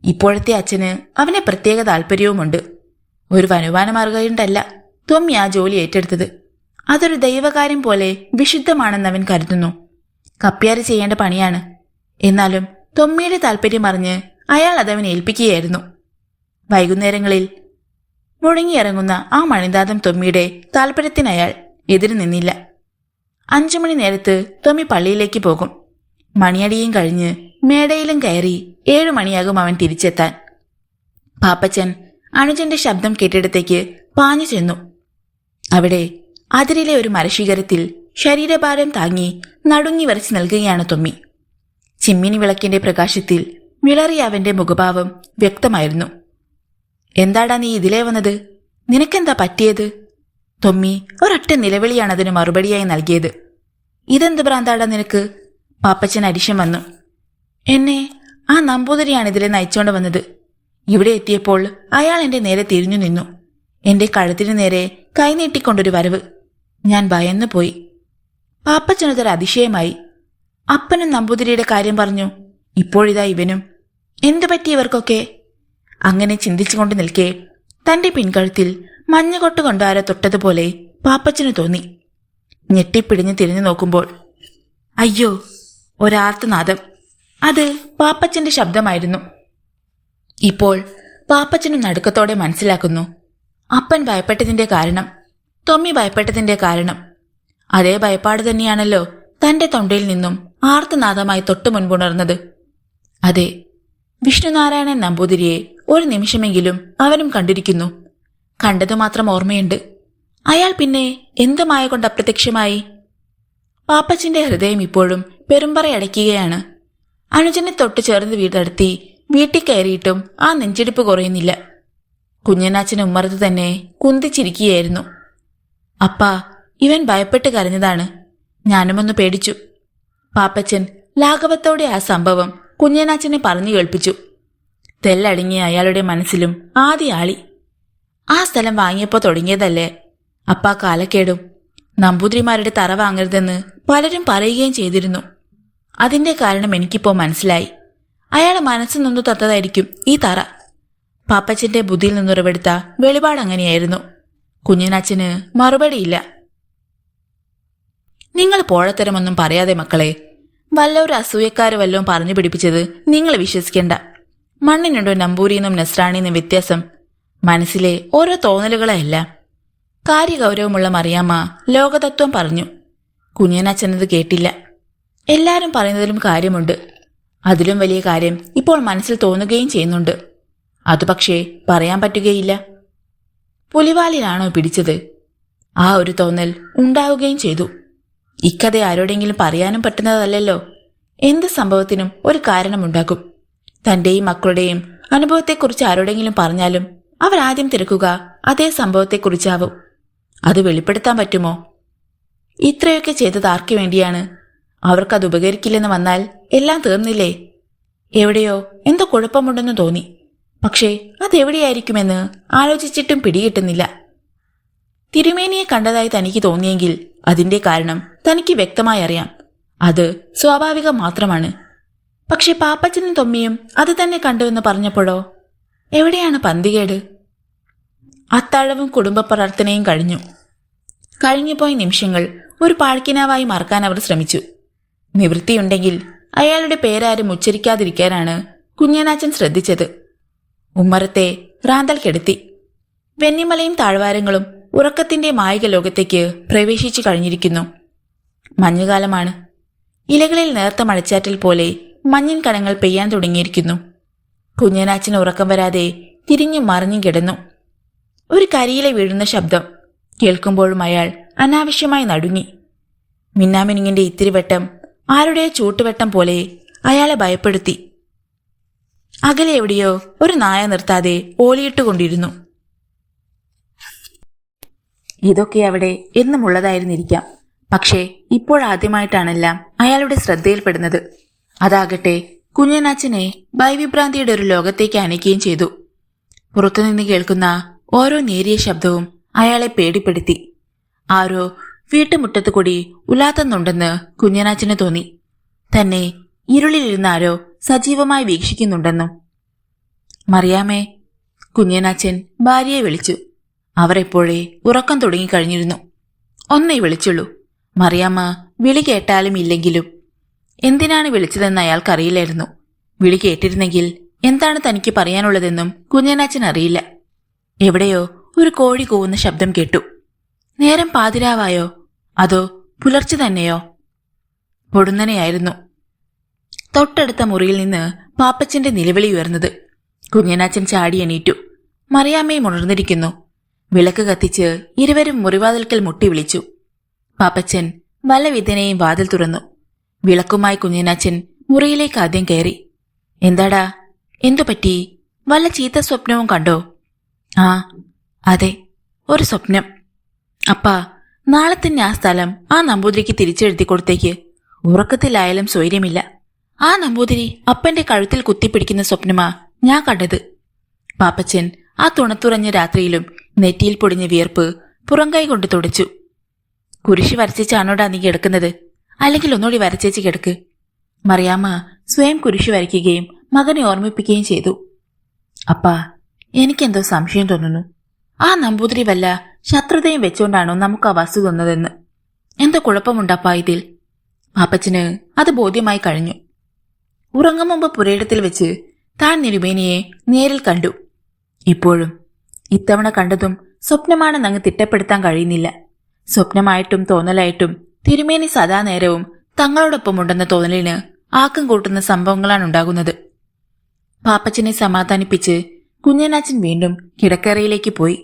ഇപ്പോഴത്തെ അച്ഛന് അവനെ പ്രത്യേക താല്പര്യവുമുണ്ട്. ഒരു വരുമാനമാർഗമുണ്ടല്ല തൊമ്മി ആ ജോലി ഏറ്റെടുത്തത്. അതൊരു ദൈവകാര്യം പോലെ വിശുദ്ധമാണെന്നവൻ കരുതുന്നു. കപ്പ്യാര് ചെയ്യേണ്ട പണിയാണ്. എന്നാലും തൊമ്മിയുടെ താല്പര്യം അറിഞ്ഞ് അയാൾ അതവനെ ഏൽപ്പിക്കുകയായിരുന്നു. വൈകുന്നേരങ്ങളിൽ മുഴങ്ങിയിറങ്ങുന്ന ആ മണിനാഥം തൊമ്മിയുടെ താല്പര്യത്തിനയാൾ എതിര് നിന്നില്ല. 5 മണി നേരത്ത് തൊമ്മി പള്ളിയിലേക്ക് പോകും. മണിയടിയും കഴിഞ്ഞ് മേടയിലും കയറി 7 മണിയാകും അവൻ തിരിച്ചെത്താൻ. പാപ്പച്ചൻ അനുജന്റെ ശബ്ദം കേട്ടിടത്തേക്ക് പാഞ്ഞു ചെന്നു. അവിടെ അതിരിലെ ഒരു മരശിഖരത്തിൽ ശരീരഭാരം താങ്ങി നടുങ്ങി വരച്ച് നൽകുകയാണ് തൊമ്മി. ചിമ്മിനി വിളക്കിന്റെ പ്രകാശത്തിൽ വിളറിയ അവന്റെ മുഖഭാവം വ്യക്തമായിരുന്നു. എന്താടാ നീ ഇതിലേ വന്നത്? നിനക്കെന്താ പറ്റിയത്? തൊമ്മി ഒരൊറ്റ നിലവിളിയാണ് അതിന് മറുപടിയായി നൽകിയത്. ഇതെന്ത് ഭ്രാന്താടാ നിനക്ക്? പാപ്പച്ചൻ അരിശം വന്നു. എന്നെ ആ നമ്പൂതിരിയാണ് ഇതിലെ നയിച്ചോണ്ട് വന്നത്. ഇവിടെ എത്തിയപ്പോൾ അയാൾ എന്റെ നേരെ തിരിഞ്ഞു നിന്നു. എന്റെ കഴുത്തിന് നേരെ കൈനീട്ടിക്കൊണ്ടൊരു വരവ്. ഞാൻ ഭയന്നു പോയി. പാപ്പച്ചനതൊരു അതിശയമായി. അപ്പനും നമ്പൂതിരിയുടെ കാര്യം പറഞ്ഞു. ഇപ്പോഴിതാ ഇവനും. എന്തു പറ്റി ഇവർക്കൊക്കെ? അങ്ങനെ ചിന്തിച്ചുകൊണ്ട് നിൽക്കെ തന്റെ പിൻകഴുത്തിൽ മഞ്ഞകൊട്ട് കൊണ്ടാരോ തൊട്ടതുപോലെ പാപ്പച്ചന് തോന്നി. ഞെട്ടിപ്പിടിഞ്ഞ് തിരിഞ്ഞു നോക്കുമ്പോൾ അയ്യോ, ഒരാർത്തനാദം. അത് പാപ്പച്ചന്റെ ശബ്ദമായിരുന്നു. ഇപ്പോൾ പാപ്പച്ചനും നടുക്കത്തോടെ മനസ്സിലാക്കുന്നു അപ്പൻ ഭയപ്പെട്ടതിന്റെ കാരണം, തൊമ്മി ഭയപ്പെട്ടതിന്റെ കാരണം. അതേ ഭയപ്പാട് തന്നെയാണല്ലോ തന്റെ തൊണ്ടയിൽ നിന്നും ആർത്തനാദമായി തൊട്ടു മുൻപുണർന്നത്. അതെ, വിഷ്ണുനാരായണൻ നമ്പൂതിരിയെ ഒരു നിമിഷമെങ്കിലും അവനും കണ്ടിരിക്കുന്നു. കണ്ടതു മാത്രം ഓർമ്മയുണ്ട്. അയാൾ പിന്നെ എന്ത് മായ കൊണ്ട് അപ്രത്യക്ഷമായി? പാപ്പച്ചന്റെ ഹൃദയം ഇപ്പോഴും പെരുമ്പറയടയ്ക്കുകയാണ്. അനുജനെ തൊട്ട് ചേർന്ന് വീടടത്തി വീട്ടിൽ കയറിയിട്ടും ആ നെഞ്ചിടിപ്പ് കുറയുന്നില്ല. കുഞ്ഞനാച്ചന് ഉമ്മറത്ത് തന്നെ കുന്തിച്ചിരിക്കുകയായിരുന്നു. അപ്പാ, ഇവൻ ഭയപ്പെട്ട് കരഞ്ഞതാണ്. ഞാനുമൊന്ന് പേടിച്ചു. പാപ്പച്ചൻ ലാഘവത്തോടെ ആ സംഭവം കുഞ്ഞനാച്ചനെ പറഞ്ഞു കേൾപ്പിച്ചു. തെല്ലടങ്ങിയ അയാളുടെ മനസ്സിലും ആദ്യ ആളി. ആ സ്ഥലം വാങ്ങിയപ്പോ തുടങ്ങിയതല്ലേ അപ്പാ കാലക്കേടും. നമ്പൂതിരിമാരുടെ തറ വാങ്ങരുതെന്ന് പലരും പറയുകയും ചെയ്തിരുന്നു. അതിന്റെ കാരണം എനിക്കിപ്പോ മനസ്സിലായി. അയാളെ മനസ്സ് നൊന്നു തത്തതായിരിക്കും ഈ തറ. പാപ്പച്ചന്റെ ബുദ്ധിയിൽ നിന്നുറവെടുത്ത വെളിപാടങ്ങനെയായിരുന്നു. കുഞ്ഞനാച്ചന് മറുപടിയില്ല. നിങ്ങൾ പോഴത്തരമൊന്നും പറയാതെ മക്കളെ. വല്ലൊരു അസൂയക്കാര് വല്ലതും പറഞ്ഞു പിടിപ്പിച്ചത് നിങ്ങൾ വിശ്വസിക്കേണ്ട. മണ്ണിനുണ്ടോ നമ്പൂരിയെന്നും നസ്രാണിയെന്നും വ്യത്യാസം? മനസ്സിലെ ഓരോ തോന്നലുകളല്ല. കാര്യഗൗരവമുള്ള മറിയാമ്മ ലോകതത്വം പറഞ്ഞു. കുഞ്ഞനാച്ചനത് കേട്ടില്ല. എല്ലാരും പറയുന്നതിലും കാര്യമുണ്ട്. അതിലും വലിയ കാര്യം ഇപ്പോൾ മനസ്സിൽ തോന്നുകയും ചെയ്യുന്നുണ്ട്. അത് പക്ഷേ പറയാൻ പറ്റുകയില്ല. പുലിവാലിലാണോ പിടിച്ചത്? ആ ഒരു തോന്നൽ ഉണ്ടാവുകയും ചെയ്തു. ഇക്കഥ ആരോടെങ്കിലും പറയാനും പറ്റുന്നതല്ലല്ലോ. എന്ത് സംഭവത്തിനും ഒരു കാരണമുണ്ടാകും. തന്റെയും മക്കളുടെയും അനുഭവത്തെക്കുറിച്ച് ആരോടെങ്കിലും പറഞ്ഞാലും അവരാദ്യം തിരക്കുക അതേ സംഭവത്തെക്കുറിച്ചാവും. അത് വെളിപ്പെടുത്താൻ പറ്റുമോ? ഇത്രയൊക്കെ ചെയ്തത് ആർക്കു വേണ്ടിയാണ്? അവർക്കത് ഉപകരിക്കില്ലെന്ന് വന്നാൽ എല്ലാം തീർന്നില്ലേ? എവിടെയോ എന്തോ കുഴപ്പമുണ്ടെന്ന് തോന്നി. പക്ഷേ അതെവിടെയായിരിക്കുമെന്ന് ആലോചിച്ചിട്ടും പിടികിട്ടുന്നില്ല. തിരുമേനിയെ കണ്ടതായി തനിക്ക് തോന്നിയെങ്കിൽ അതിന്റെ കാരണം തനിക്ക് വ്യക്തമായി അറിയാം. അത് സ്വാഭാവികം മാത്രമാണ്. പക്ഷെ പാപ്പച്ചനും തൊമ്മിയും അത് തന്നെ കണ്ടുവെന്ന് പറഞ്ഞപ്പോഴോ? എവിടെയാണ് പന്തികേട്? അത്താഴവും കുടുംബ പ്രാർത്ഥനയും കഴിഞ്ഞുപോയ നിമിഷങ്ങൾ ഒരു പാഴ്ക്കിനാവായി മറക്കാൻ അവർ ശ്രമിച്ചു. നിവൃത്തിയുണ്ടെങ്കിൽ അയാളുടെ പേരാരും ഉച്ചരിക്കാതിരിക്കാനാണ് കുഞ്ഞനാച്ചൻ ശ്രദ്ധിച്ചത്. ഉമ്മറത്തെ റാന്തൽ കെടുത്തി. വെന്നിമലയും താഴ്വാരങ്ങളും ഉറക്കത്തിന്റെ മായിക ലോകത്തേക്ക് പ്രവേശിച്ചു കഴിഞ്ഞിരിക്കുന്നു. മഞ്ഞുകാലമാണ്. ഇലകളിൽ നേർത്ത മഴച്ചാറ്റൽ പോലെ മഞ്ഞിൻ കണങ്ങൾ പെയ്യാൻ തുടങ്ങിയിരിക്കുന്നു. കുഞ്ഞനാച്ചന് ഉറക്കം വരാതെ തിരിഞ്ഞും മറിഞ്ഞും കിടന്നു. ഒരു കരിയില വീഴുന്ന ശബ്ദം കേൾക്കുമ്പോഴും അയാൾ അനാവശ്യമായി നടുങ്ങി. മിന്നാമിനുങ്ങിന്റെ ഇത്തിരി വെട്ടം ആരുടെ ചൂട്ടുവെട്ടം പോലെ അയാളെ ഭയപ്പെടുത്തി. അകലെ എവിടെയോ ഒരു നായ നിർത്താതെ ഓലിയിട്ടുകൊണ്ടിരുന്നു. ഇതൊക്കെ അവിടെ എന്നുമുള്ളതായിരുന്നിരിക്കാം. പക്ഷേ ഇപ്പോഴാദ്യമായിട്ടാണെല്ലാം അയാളുടെ ശ്രദ്ധയിൽപ്പെടുന്നത്. അതാകട്ടെ കുഞ്ഞനാച്ചനെ ഭയവിഭ്രാന്തിയുടെ ഒരു ലോകത്തേക്ക് അനയ്ക്കുകയും ചെയ്തു. പുറത്തുനിന്ന് കേൾക്കുന്ന ഓരോ നേരിയ ശബ്ദവും അയാളെ പേടിപ്പെടുത്തി. ആരോ വീട്ടുമുറ്റത്ത് കൂടി ഉലാത്തുന്നുണ്ടെന്ന് കുഞ്ഞനാച്ചന് തോന്നി. തന്നെ ഇരുളിലിരുന്ന ആരോ സജീവമായി വീക്ഷിക്കുന്നുണ്ടെന്നും. മറിയാമേ, കുഞ്ഞനാച്ചൻ ഭാര്യയെ വിളിച്ചു. അവർ എപ്പോഴേ ഉറക്കം തുടങ്ങിക്കഴിഞ്ഞിരുന്നു. ഒന്നേ വിളിച്ചുള്ളൂ. മറിയാമ്മ വിളി കേട്ടാലും ഇല്ലെങ്കിലും എന്തിനാണ് വിളിച്ചതെന്ന് അയാൾക്കറിയില്ലായിരുന്നു. വിളി കേട്ടിരുന്നെങ്കിൽ എന്താണ് തനിക്ക് പറയാനുള്ളതെന്നും കുഞ്ഞനാച്ചൻ അറിയില്ല. എവിടെയോ ഒരു കോഴി കൂവുന്ന ശബ്ദം കേട്ടു. നേരം പാതിരാവായോ അതോ പുലർച്ചെ തന്നെയോ? പൊടുന്നനെയായിരുന്നു. തൊട്ടടുത്ത മുറിയിൽ നിന്ന് പാപ്പച്ചന്റെ നിലവിളി ഉയർന്നത്. കുഞ്ഞനാച്ചൻ ചാടി എണീറ്റു. മറിയാമ്മയും ഉണർന്നിരിക്കുന്നു. വിളക്ക് കത്തിച്ച് ഇരുവരും മുറിവാതിൽക്കൽ മുട്ടി വിളിച്ചു. പാപ്പച്ചൻ വല്ലവിധനെയും വാതിൽ തുറന്നു. വിളക്കുമായി കുഞ്ഞനാച്ചൻ മുറിയിലേക്ക് ആദ്യം കയറി. എന്താടാ, എന്തുപറ്റി? വല്ല ചീത്ത സ്വപ്നവും കണ്ടോ? ആ അതെ, ഒരു സ്വപ്നം. അപ്പാ, നാളെ തന്നെ ആ സ്ഥലം ആ നമ്പൂതിരിക്ക് തിരിച്ചെഴുതി കൊടുത്തേക്ക്. ഉറക്കത്തിലായാലും സ്വൈര്യമില്ല. ആ നമ്പൂതിരി അപ്പന്റെ കഴുത്തിൽ കുത്തിപ്പിടിക്കുന്ന സ്വപ്നമാ ഞാൻ കണ്ടത്. പാപ്പച്ചൻ ആ തുണത്തുറഞ്ഞ രാത്രിയിലും നെറ്റിയിൽ പൊടിഞ്ഞ വിയർപ്പ് പുറംകൈ കൊണ്ട് തുടച്ചു. കുരിശ് വരച്ചേച്ചാണോടാ നീ കിടക്കുന്നത്? അല്ലെങ്കിൽ ഒന്നുകൂടി വരച്ചേച്ച് കിടക്ക്. മറിയാമ്മ സ്വയം കുരിശ് വരയ്ക്കുകയും മകനെ ഓർമ്മിപ്പിക്കുകയും ചെയ്തു. അപ്പാ, എനിക്കെന്തോ സംശയം തോന്നുന്നു. ആ നമ്പൂതിരി വല്ല ശത്രുതയും വെച്ചുകൊണ്ടാണോ നമുക്ക് ആ വസ്തു തന്നതെന്ന്. എന്തോ കുഴപ്പമുണ്ടപ്പാ ഇതിൽ. പാപ്പച്ചന് അത് ബോധ്യമായി കഴിഞ്ഞു. ഉറങ്ങും മുമ്പ് പുരയിടത്തിൽ വെച്ച് താൻ നിരുമേനിയെ നേരിൽ കണ്ടു. ഇപ്പോഴും ഇത്തവണ കണ്ടതും സ്വപ്നമാണെന്നങ്ങ് തിട്ടപ്പെടുത്താൻ കഴിയുന്നില്ല. സ്വപ്നമായിട്ടും തോന്നലായിട്ടും തിരുമേനി സദാ നേരവും തങ്ങളോടൊപ്പമുണ്ടെന്ന തോന്നലിന് ആക്കം കൂട്ടുന്ന സംഭവങ്ങളാണ് ഉണ്ടാകുന്നത്. പാപ്പച്ചനെ സമാധാനിപ്പിച്ച് കുഞ്ഞനാച്ചൻ വീണ്ടും കിടക്കറയിലേക്ക് പോയി.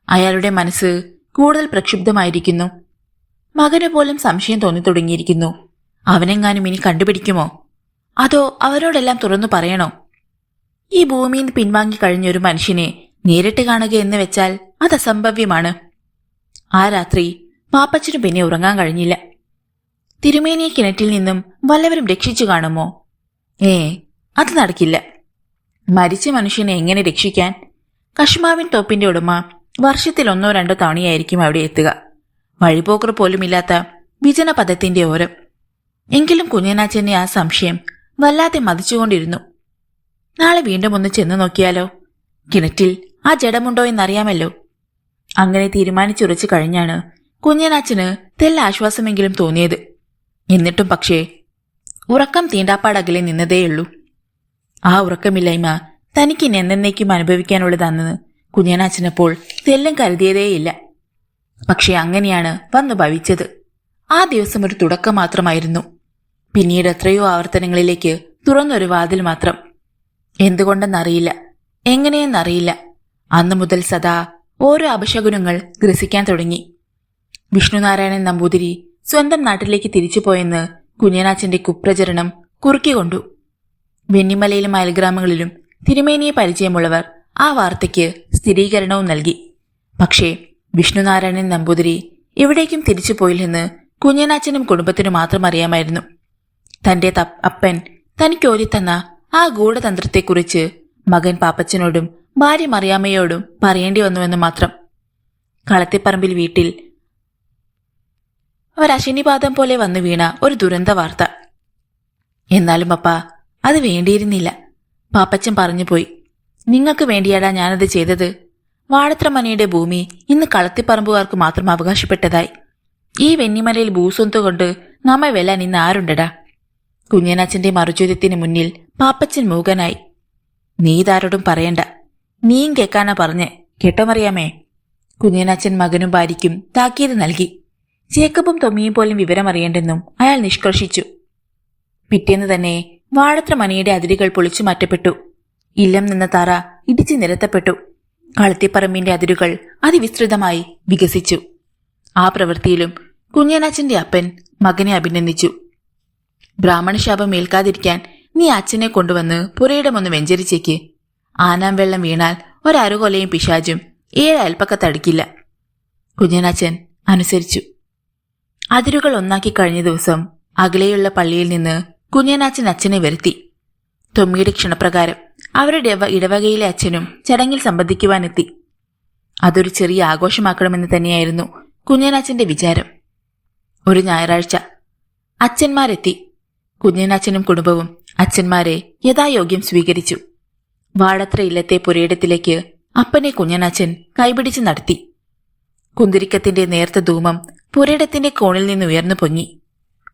അയാളുടെ മനസ്സ് കൂടുതൽ പ്രക്ഷുബ്ധമായിരിക്കുന്നു. മകന് പോലും സംശയം തോന്നിത്തുടങ്ങിയിരിക്കുന്നു. അവനെങ്ങാനും ഇനി കണ്ടുപിടിക്കുമോ? അതോ അവരോടെല്ലാം തുറന്നു പറയണോ? ഈ ഭൂമിയിൽ നിന്ന് പിൻവാങ്ങിക്കഴിഞ്ഞൊരു മനുഷ്യനെ നേരിട്ട് കാണുക എന്ന് വെച്ചാൽ അത് അസംഭവ്യമാണ്. ആ രാത്രി പാപ്പച്ചനു പിന്നെ ഉറങ്ങാൻ കഴിഞ്ഞില്ല. തിരുമേനിയെ കിണറ്റിൽ നിന്നും വല്ലവരും രക്ഷിച്ചു കാണുമോ? അത് നടക്കില്ല. മരിച്ച മനുഷ്യനെ എങ്ങനെ രക്ഷിക്കാൻ? കശ്മാവിൻ തോപ്പിന്റെ ഉടമ വർഷത്തിൽ 1-2 തവണയായിരിക്കും അവിടെ എത്തുക. വഴിപോക്കർ പോലുമില്ലാത്ത വിജനപഥത്തിന്റെ ഓരം. എങ്കിലും കുഞ്ഞനാച്ചനെ ആ സംശയം വല്ലാതെ മതിച്ചുകൊണ്ടിരുന്നു. നാളെ വീണ്ടും ഒന്ന് ചെന്നു നോക്കിയാലോ? കിണറ്റിൽ ആ ജഡമുണ്ടോ എന്നറിയാമല്ലോ. അങ്ങനെ തീരുമാനിച്ചുറച്ചു കഴിഞ്ഞാണ് കുഞ്ഞനാച്ചന് തെല്ല ആശ്വാസമെങ്കിലും തോന്നിയത്. എന്നിട്ടും പക്ഷേ ഉറക്കം തീണ്ടാപ്പാടകലെ നിന്നതേയുള്ളൂ. ആ ഉറക്കമില്ലായ്മ തനിക്കിനി എന്നേക്കും അനുഭവിക്കാനുള്ളതാണെന്ന് കുഞ്ഞനാച്ചനപ്പോൾ തെല്ലും കരുതിയതേയില്ല. പക്ഷെ അങ്ങനെയാണ് വന്നു ഭവിച്ചത്. ആ ദിവസം ഒരു തുടക്കം മാത്രമായിരുന്നു. പിന്നീട് എത്രയോ ആവർത്തനങ്ങളിലേക്ക് തുറന്നൊരു വാതിൽ മാത്രം. എന്തുകൊണ്ടെന്നറിയില്ല, എങ്ങനെയെന്നറിയില്ല. അന്നു മുതൽ സദാ ഓരോ അപശകുനങ്ങൾ ഗ്രസിക്കാൻ തുടങ്ങി. വിഷ്ണുനാരായണൻ നമ്പൂതിരി സ്വന്തം നാട്ടിലേക്ക് തിരിച്ചുപോയെന്ന് കുഞ്ഞനാച്ചന്റെ കുപ്രചരണം കുറുക്കിക്കൊണ്ടു. വെന്നിമലയിലും അയൽഗ്രാമങ്ങളിലും തിരുമേനിയെ പരിചയമുള്ളവർ ആ വാർത്തയ്ക്ക് സ്ഥിരീകരണവും നൽകി. പക്ഷേ വിഷ്ണുനാരായണൻ നമ്പൂതിരി എവിടേക്കും തിരിച്ചുപോയില്ലെന്ന് കുഞ്ഞനാച്ചനും കുടുംബത്തിനും മാത്രം അറിയാമായിരുന്നു. തന്റെ അപ്പൻ തനിക്ക് ഓതിത്തന്ന ആ ഗൂഢതന്ത്രത്തെക്കുറിച്ച് മകൻ പാപ്പച്ചനോടും ഭാര്യ മറിയാമ്മയോടും പറയേണ്ടി വന്നുവെന്ന് മാത്രം. കളത്തിപ്പറമ്പിൽ വീട്ടിൽ ഒരശനിപാതം പോലെ വന്നു വീണ ഒരു ദുരന്ത വാർത്ത. എന്നാലും അപ്പാ, അത് വേണ്ടിയിരുന്നില്ല. പാപ്പച്ചൻ പറഞ്ഞുപോയി. നിങ്ങൾക്ക് വേണ്ടിയാടാ ഞാനത് ചെയ്തത്. വാഴത്രമനയുടെ ഭൂമി ഇന്ന് കളത്തിപ്പറമ്പുകാർക്ക് മാത്രം അവകാശപ്പെട്ടതായി. ഈ വെന്നിമലയിൽ ഭൂസ്വന്തുകൊണ്ട് നമ്മെ വെല്ലാൻ ഇന്ന് ആരുണ്ടടാ? കുഞ്ഞനാച്ചന്റെ മറുചോദ്യത്തിന് മുന്നിൽ പാപ്പച്ചൻ മൂകനായി. നീ ഇതാരോടും പറയണ്ട. നീയും കേൾക്കാനാ പറഞ്ഞേ. കേട്ടോ മറിയാമേ? കുഞ്ഞനാച്ചൻ മകനും ഭാര്യയ്ക്കും താക്കീത് നൽകി. ജേക്കബും തൊമ്മിയും പോലും വിവരമറിയേണ്ടെന്നും അയാൾ നിഷ്കർഷിച്ചു. പിറ്റേന്ന് തന്നെ വാഴത്രമനയുടെ അതിരുകൾ പൊളിച്ചു മാറ്റപ്പെട്ടു. ഇല്ലം നിന്ന തറ ഇടിച്ചു നിരത്തപ്പെട്ടു. കളത്തിപ്പറമ്പിന്റെ അതിരുകൾ അതിവിസ്തൃതമായി വികസിച്ചു. ആ പ്രവൃത്തിയിലും കുഞ്ഞനാച്ചന്റെ അപ്പൻ മകനെ അഭിനന്ദിച്ചു. ബ്രാഹ്മണശാപം ഏൽക്കാതിരിക്കാൻ നീ അച്ഛനെ കൊണ്ടുവന്ന് പുരയിടമൊന്ന് വെഞ്ചരിച്ചേക്ക്. ആനാം വെള്ളം വീണാൽ ഒരരുകൊലയും പിശാചും 7 അയൽപ്പക്കത്തടിക്കില്ല. കുഞ്ഞനാച്ചൻ അനുസരിച്ചു. അതിരുകൾ ഒന്നാക്കി കഴിഞ്ഞ ദിവസം അകലെയുള്ള പള്ളിയിൽ നിന്ന് കുഞ്ഞനാച്ചൻ അച്ഛനെ വരുത്തി. തൊമ്മിയുടെ ക്ഷണപ്രകാരം അവരുടെ ഇടവകയിലെ അച്ഛനും ചടങ്ങിൽ സംബന്ധിക്കുവാനെത്തി. അതൊരു ചെറിയ ആഘോഷമാക്കണമെന്ന് തന്നെയായിരുന്നു കുഞ്ഞനാച്ചന്റെ വിചാരം. ഒരു ഞായറാഴ്ച അച്ഛന്മാരെത്തി. കുഞ്ഞനാച്ചനും കുടുംബവും അച്ഛന്മാരെ യഥായോഗ്യം സ്വീകരിച്ചു. വാടത്ര ഇല്ലത്തെ പുരയിടത്തിലേക്ക് അപ്പനെ കുഞ്ഞനാച്ചൻ കൈപിടിച്ച് നടത്തി. കുന്തിരിക്കത്തിന്റെ നേർത്ത ധൂമം പുരയിടത്തിന്റെ കോണിൽ നിന്ന് ഉയർന്നു പൊങ്ങി.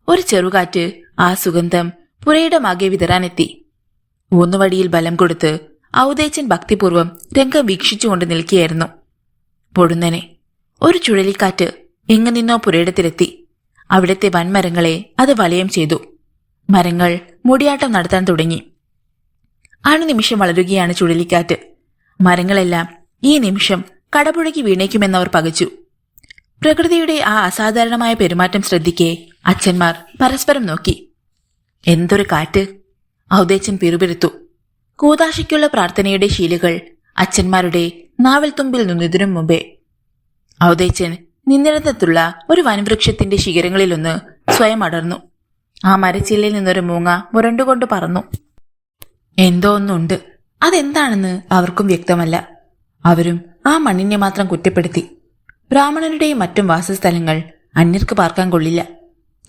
ഒരു ചെറുകാറ്റ് ആ സുഗന്ധം പുരയിടമാകെ വിതറാനെത്തി. ഊന്നുവടിയിൽ ബലം കൊടുത്ത് ഔദേച്ചൻ ഭക്തിപൂർവം രംഗം വീക്ഷിച്ചുകൊണ്ട് നിൽക്കുകയായിരുന്നു. പൊടുന്നനെ ഒരു ചുഴലിക്കാറ്റ് എങ്ങു നിന്നോ പുരയിടത്തിലെത്തി. അവിടുത്തെ വൻമരങ്ങളെ അത് വലയം ചെയ്തു. മരങ്ങൾ മുടിയാട്ടം നടത്താൻ തുടങ്ങി. അണുനിമിഷം വളരുകയാണ് ചുഴലിക്കാറ്റ്. മരങ്ങളെല്ലാം ഈ നിമിഷം കടപുഴകി വീണേക്കുമെന്നവർ പകച്ചു. പ്രകൃതിയുടെ ആ അസാധാരണമായ പെരുമാറ്റം ശ്രദ്ധിക്കെ അച്ഛന്മാർ പരസ്പരം നോക്കി. എന്തൊരു കാറ്റ്! ഔദേച്ചൻ പിറുപിറുത്തു. കൂതാശയ്ക്കുള്ള പ്രാർത്ഥനയുടെ ശീലുകൾ അച്ഛന്മാരുടെ നാവൽ തുമ്പിൽ നിന്നതിനും മുമ്പേ ഔദേച്ചൻ നിന്നിടത്തുള്ള ഒരു വൻവൃക്ഷത്തിന്റെ ശിഖരങ്ങളിലൊന്ന് സ്വയം അടർന്നു. ആ മരച്ചില്ലയിൽ നിന്നൊരു മൂങ്ങ മുരണ്ടുകൊണ്ട് പറന്നു. എന്തോ ഒന്നുണ്ട്. അതെന്താണെന്ന് അവർക്കും വ്യക്തമല്ല. അവരും ആ മണ്ണിനെ മാത്രം കുറ്റപ്പെടുത്തി. ബ്രാഹ്മണരുടെയും മറ്റും വാസസ്ഥലങ്ങൾ അന്യർക്ക് പാർക്കാൻ കൊള്ളില്ല.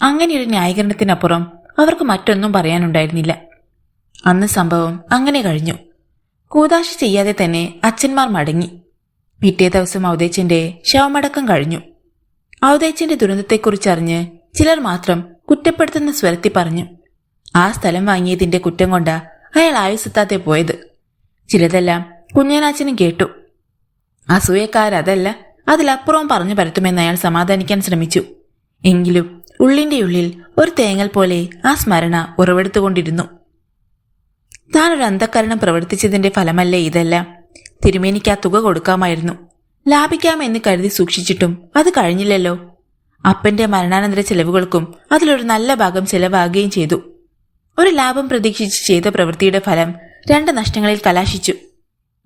അങ്ങനെയൊരു ന്യായീകരണത്തിനപ്പുറം അവർക്ക് മറ്റൊന്നും പറയാനുണ്ടായിരുന്നില്ല. അന്ന് സംഭവം അങ്ങനെ കഴിഞ്ഞു. കൂതാശ ചെയ്യാതെ തന്നെ അച്ഛന്മാർ മടങ്ങി. പിറ്റേ ദിവസം ഔദേച്ചന്റെ ശവമടക്കം കഴിഞ്ഞു. ഔദേച്ചന്റെ ദുരന്തത്തെക്കുറിച്ചറിഞ്ഞ് ചിലർ മാത്രം കുറ്റപ്പെടുത്തുന്ന സ്വരത്തിൽ പറഞ്ഞു. ആ സ്ഥലം വാങ്ങിയതിന്റെ കുറ്റം കൊണ്ടാ അയാൾ ആയുസ്സെത്താതെ പോയത്. ചിലതെല്ലാം കുഞ്ഞനാച്ചനും കേട്ടു. അസൂയക്കാരതല്ല, അതിലപ്പുറവും പറഞ്ഞു പരത്തുമെന്ന് അയാൾ സമാധാനിക്കാൻ ശ്രമിച്ചു. എങ്കിലും ഉള്ളിന്റെ ഉള്ളിൽ ഒരു തേങ്ങൽ പോലെ ആ സ്മരണ ഉറവെടുത്തുകൊണ്ടിരുന്നു. താനൊരു അന്ധക്കരണം പ്രവർത്തിച്ചതിന്റെ ഫലമല്ലേ ഇതെല്ലാം? തിരുമേനിക്ക് ആ തുക കൊടുക്കാമായിരുന്നു. ലാഭിക്കാമെന്ന് കരുതി സൂക്ഷിച്ചിട്ടും അത് കഴിഞ്ഞില്ലല്ലോ. അപ്പന്റെ മരണാനന്തര ചെലവുകൾക്കും അതിലൊരു നല്ല ഭാഗം ചെലവാകുകയും ചെയ്തു. ഒരു ലാഭം പ്രതീക്ഷിച്ച് ചെയ്ത പ്രവൃത്തിയുടെ ഫലം 2 നഷ്ടങ്ങളിൽ കലാശിച്ചു.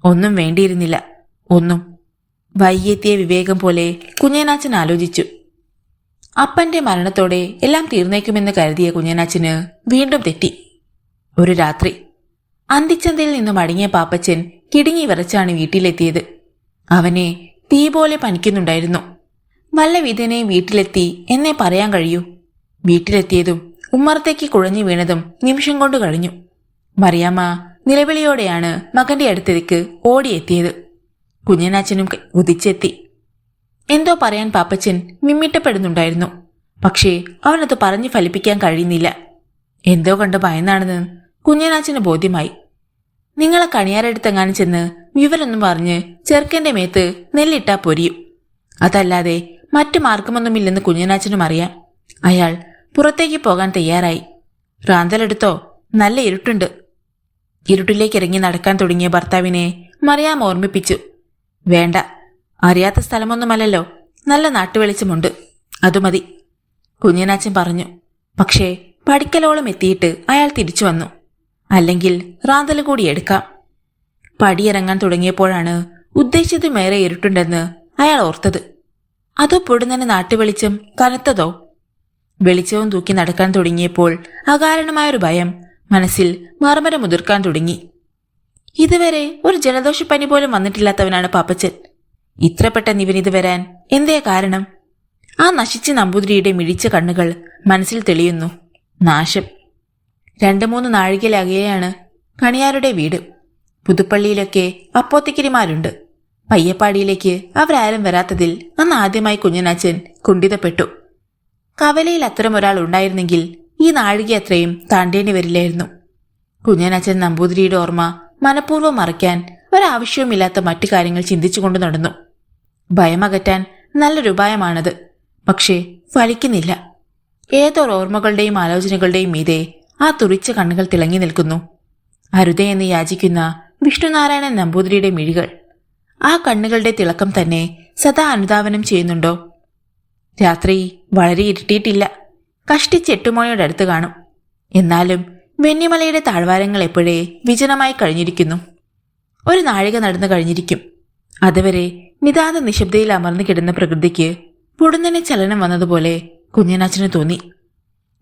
ഒന്നും വേണ്ടിയിരുന്നില്ല, ഒന്നും. വൈകിയെത്തിയ വിവേകം പോലെ കുഞ്ഞനാച്ചൻ ആലോചിച്ചു. അപ്പന്റെ മരണത്തോടെ എല്ലാം തീർന്നേക്കുമെന്ന് കരുതിയ കുഞ്ഞനാച്ചന് വീണ്ടും തെറ്റി. ഒരു രാത്രി അന്തിച്ചന്തയിൽ നിന്ന് മടങ്ങിയ പാപ്പച്ചൻ കിടുങ്ങി വിറച്ചാണ് വീട്ടിലെത്തിയത്. അവനെ തീ പോലെ പനിക്കുന്നുണ്ടായിരുന്നു. വല്ല വിധേനയും വീട്ടിലെത്തി എന്നേ പറയാൻ കഴിയൂ. വീട്ടിലെത്തിയതും ഉമ്മറത്തേക്ക് കുഴഞ്ഞു വീണതും നിമിഷം കൊണ്ട് കഴിഞ്ഞു. മറിയാമ്മ നിലവിളിയോടെയാണ് മകന്റെ അടുത്തേക്ക് ഓടിയെത്തിയത്. കുഞ്ഞനാച്ചനും ഉദിച്ചെത്തി. എന്തോ പറയാൻ പാപ്പച്ചൻ മിമ്മിട്ടപ്പെടുന്നുണ്ടായിരുന്നു. പക്ഷേ അവനത് പറഞ്ഞു ഫലിപ്പിക്കാൻ കഴിയുന്നില്ല. എന്തോ കണ്ട് ഭയന്നാണെന്ന് കുഞ്ഞനാച്ചന് ബോധ്യമായി. നിങ്ങളെ കണിയാരെടുത്തെങ്ങാനും ചെന്ന് വിവരൊന്നും പറഞ്ഞ് ചെറുക്കന്റെ മേത്ത് നെല്ലിട്ടാ പൊരിയും. അതല്ലാതെ മറ്റു മാർഗമൊന്നുമില്ലെന്ന് കുഞ്ഞനാച്ചനും അറിയാം. അയാൾ പുറത്തേക്ക് പോകാൻ തയ്യാറായി. റാന്തലെടുത്തോ, നല്ല ഇരുട്ടുണ്ട്. ഇരുട്ടിലേക്ക് ഇറങ്ങി നടക്കാൻ തുടങ്ങിയ ഭർത്താവിനെ മറിയാം ഓർമ്മിപ്പിച്ചു. വേണ്ട, അറിയാത്ത സ്ഥലമൊന്നുമല്ലല്ലോ, നല്ല നാട്ടുവെളിച്ചമുണ്ട്, അതുമതി, കുഞ്ഞനാച്ചൻ പറഞ്ഞു. പക്ഷേ പടിക്കലോളം എത്തിയിട്ട് അയാൾ തിരിച്ചു വന്നു. അല്ലെങ്കിൽ റാന്തൽ കൂടി എടുക്കാം. പടിയിറങ്ങാൻ തുടങ്ങിയപ്പോഴാണ് ഉദ്ദേശിച്ചതുമേറെ ഇരുട്ടുണ്ടെന്ന് അയാൾ ഓർത്തത്. അതോ പൊടുന്നനെ നാട്ടുവെളിച്ചം കനത്തതോ? വെളിച്ചവും തൂക്കി നടക്കാൻ തുടങ്ങിയപ്പോൾ അകാരണമായൊരു ഭയം മനസ്സിൽ മർമര മുതിർക്കാൻ തുടങ്ങി. ഇതുവരെ ഒരു ജലദോഷപ്പനി പോലും വന്നിട്ടില്ലാത്തവനാണ് പാപ്പച്ചൻ. ഇത്ര പെട്ടെന്ന് ഇവനിത് വരാൻ എന്തേ കാരണം? ആ നശിച്ച നമ്പൂതിരിയുടെ മിഴിച്ച കണ്ണുകൾ മനസ്സിൽ തെളിയുന്നു. നാശം. 2-3 നാഴികയിലകെയാണ് കണിയാരുടെ വീട്. പുതുപ്പള്ളിയിലൊക്കെ അപ്പോത്തിക്കിരിമാരുണ്ട്. പയ്യപ്പാടിയിലേക്ക് അവരാരും വരാത്തതിൽ അന്ന് ആദ്യമായി കുഞ്ഞനാച്ചൻ കുണ്ഠിതപ്പെട്ടു. കവലയിൽ അത്തരം ഒരാൾ ഉണ്ടായിരുന്നെങ്കിൽ ഈ നാഴിക അത്രയും താണ്ടേണ്ടി വരില്ലായിരുന്നു. കുഞ്ഞനാച്ചൻ നമ്പൂതിരിയുടെ ഓർമ്മ മനഃപൂർവ്വം മറയ്ക്കാൻ ഒരാവശ്യവുമില്ലാത്ത മറ്റു കാര്യങ്ങൾ ചിന്തിച്ചുകൊണ്ട് നടന്നു. ഭയമകറ്റാൻ നല്ലൊരു ഉപായമാണത്. പക്ഷേ ഫലിക്കുന്നില്ല. ഏതൊരോർമ്മകളുടെയും ആലോചനകളുടെയും മീതെ ആ തുറിച്ച കണ്ണുകൾ തിളങ്ങി നിൽക്കുന്നു. അരുതേ എന്ന് യാചിക്കുന്ന വിഷ്ണുനാരായണൻ നമ്പൂതിരിയുടെ മിഴികൾ. ആ കണ്ണുകളുടെ തിളക്കം തന്നെ സദാ അനുധാവനം ചെയ്യുന്നുണ്ടോ? രാത്രി വളരെ ഇരുട്ടിയിട്ടില്ല. കഷ്ടിച്ച് 8 മണിയോടടുത്ത് കാണും. എന്നാലും വെന്നിമലയുടെ താഴ്വാരങ്ങൾ എപ്പോഴേ വിജനമായി കഴിഞ്ഞിരിക്കുന്നു. ഒരു നാഴിക നടന്നു കഴിഞ്ഞിരിക്കും. അതുവരെ നിതാന്ത നിശബ്ദയിൽ അമർന്നു കിടന്ന പ്രകൃതിക്ക് പൊടുന്നനെ ചലനം വന്നതുപോലെ കുഞ്ഞനാച്ചന് തോന്നി.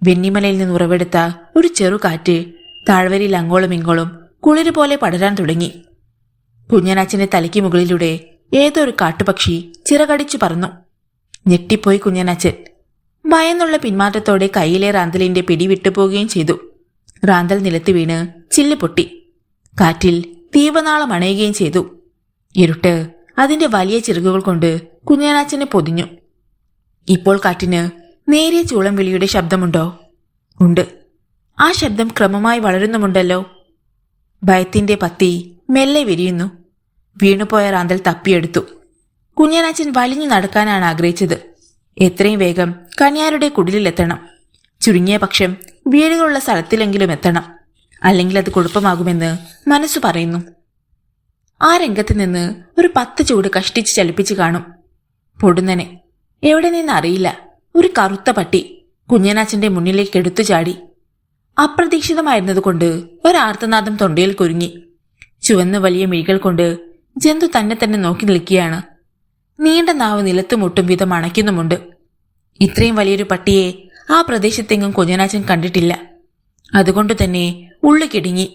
വെന്നിമലയിൽ നിന്ന് ഉറവെടുത്ത ഒരു ചെറുകാറ്റ് താഴ്വരയിൽ അങ്ങോളം ഇങ്ങോളം കുളിരുപോലെ പടരാൻ തുടങ്ങി. കുഞ്ഞനാച്ചന്റെ തലയ്ക്ക് മുകളിലൂടെ ഏതോ ഒരു കാട്ടുപക്ഷി ചിറകടിച്ചു പറന്നു. ഞെട്ടിപ്പോയി കുഞ്ഞനാച്ചൻ. ഭയന്നുള്ള പിന്മാറ്റത്തോടെ കയ്യിലെ റാന്തലിന്റെ പിടി വിട്ടുപോവുകയും ചെയ്തു. റാന്തൽ നിലത്ത് വീണ് ചില്ല് പൊട്ടി. കാറ്റിൽ ദീപനാളം അണയുകയും ചെയ്തു. ഇരുട്ട് അതിന്റെ വലിയ ചിറകുകൾ കൊണ്ട് കുഞ്ഞനാച്ചനെ പൊതിഞ്ഞു. ഇപ്പോൾ കാറ്റിന് നേരിയ ചൂളം വിളിയുടെ ശബ്ദമുണ്ടോ? ഉണ്ട്. ആ ശബ്ദം ക്രമമായി വളരുന്നുമുണ്ടല്ലോ. ഭയത്തിന്റെ പത്തി മെല്ലെ വിരിയുന്നു. വീണുപോയ റാന്തൽ തപ്പിയെടുത്തു. കുഞ്ഞനാച്ചൻ വലിഞ്ഞു നടക്കാനാണ് ആഗ്രഹിച്ചത്. എത്രയും വേഗം കണിയാരുടെ കുടിലെത്തണം. ചുരുങ്ങിയ പക്ഷം വീടുകളുള്ള സ്ഥലത്തിലെങ്കിലും എത്തണം. അല്ലെങ്കിൽ അത് കുഴപ്പമാകുമെന്ന് മനസ്സു പറയുന്നു. ആ രംഗത്ത് നിന്ന് ഒരു 10 ചൂട് കഷ്ടിച്ച് ചലിപ്പിച്ച് കാണും. പൊടുന്നനെ, എവിടെ നിന്നറിയില്ല, ഒരു കറുത്ത പട്ടി കുഞ്ഞനാച്ചന്റെ മുന്നിലേക്ക് എടുത്തു ചാടി. അപ്രതീക്ഷിതമായിരുന്നതുകൊണ്ട് ഒരാർത്തനാദം തൊണ്ടയിൽ കുരുങ്ങി. ചുവന്ന വലിയ മിഴികൾ കൊണ്ട് ജന്തു തന്നെ നോക്കി നിൽക്കുകയാണ്. നീണ്ട നാവ് നിലത്ത് മുട്ടും വിധം അണയ്ക്കുന്നുമുണ്ട്. ഇത്രയും വലിയൊരു പട്ടിയെ ആ പ്രദേശത്തെങ്ങും കുഞ്ഞനാച്ചൻ കണ്ടിട്ടില്ല. അതുകൊണ്ട് തന്നെ ഉള്ളു കിടുങ്ങി,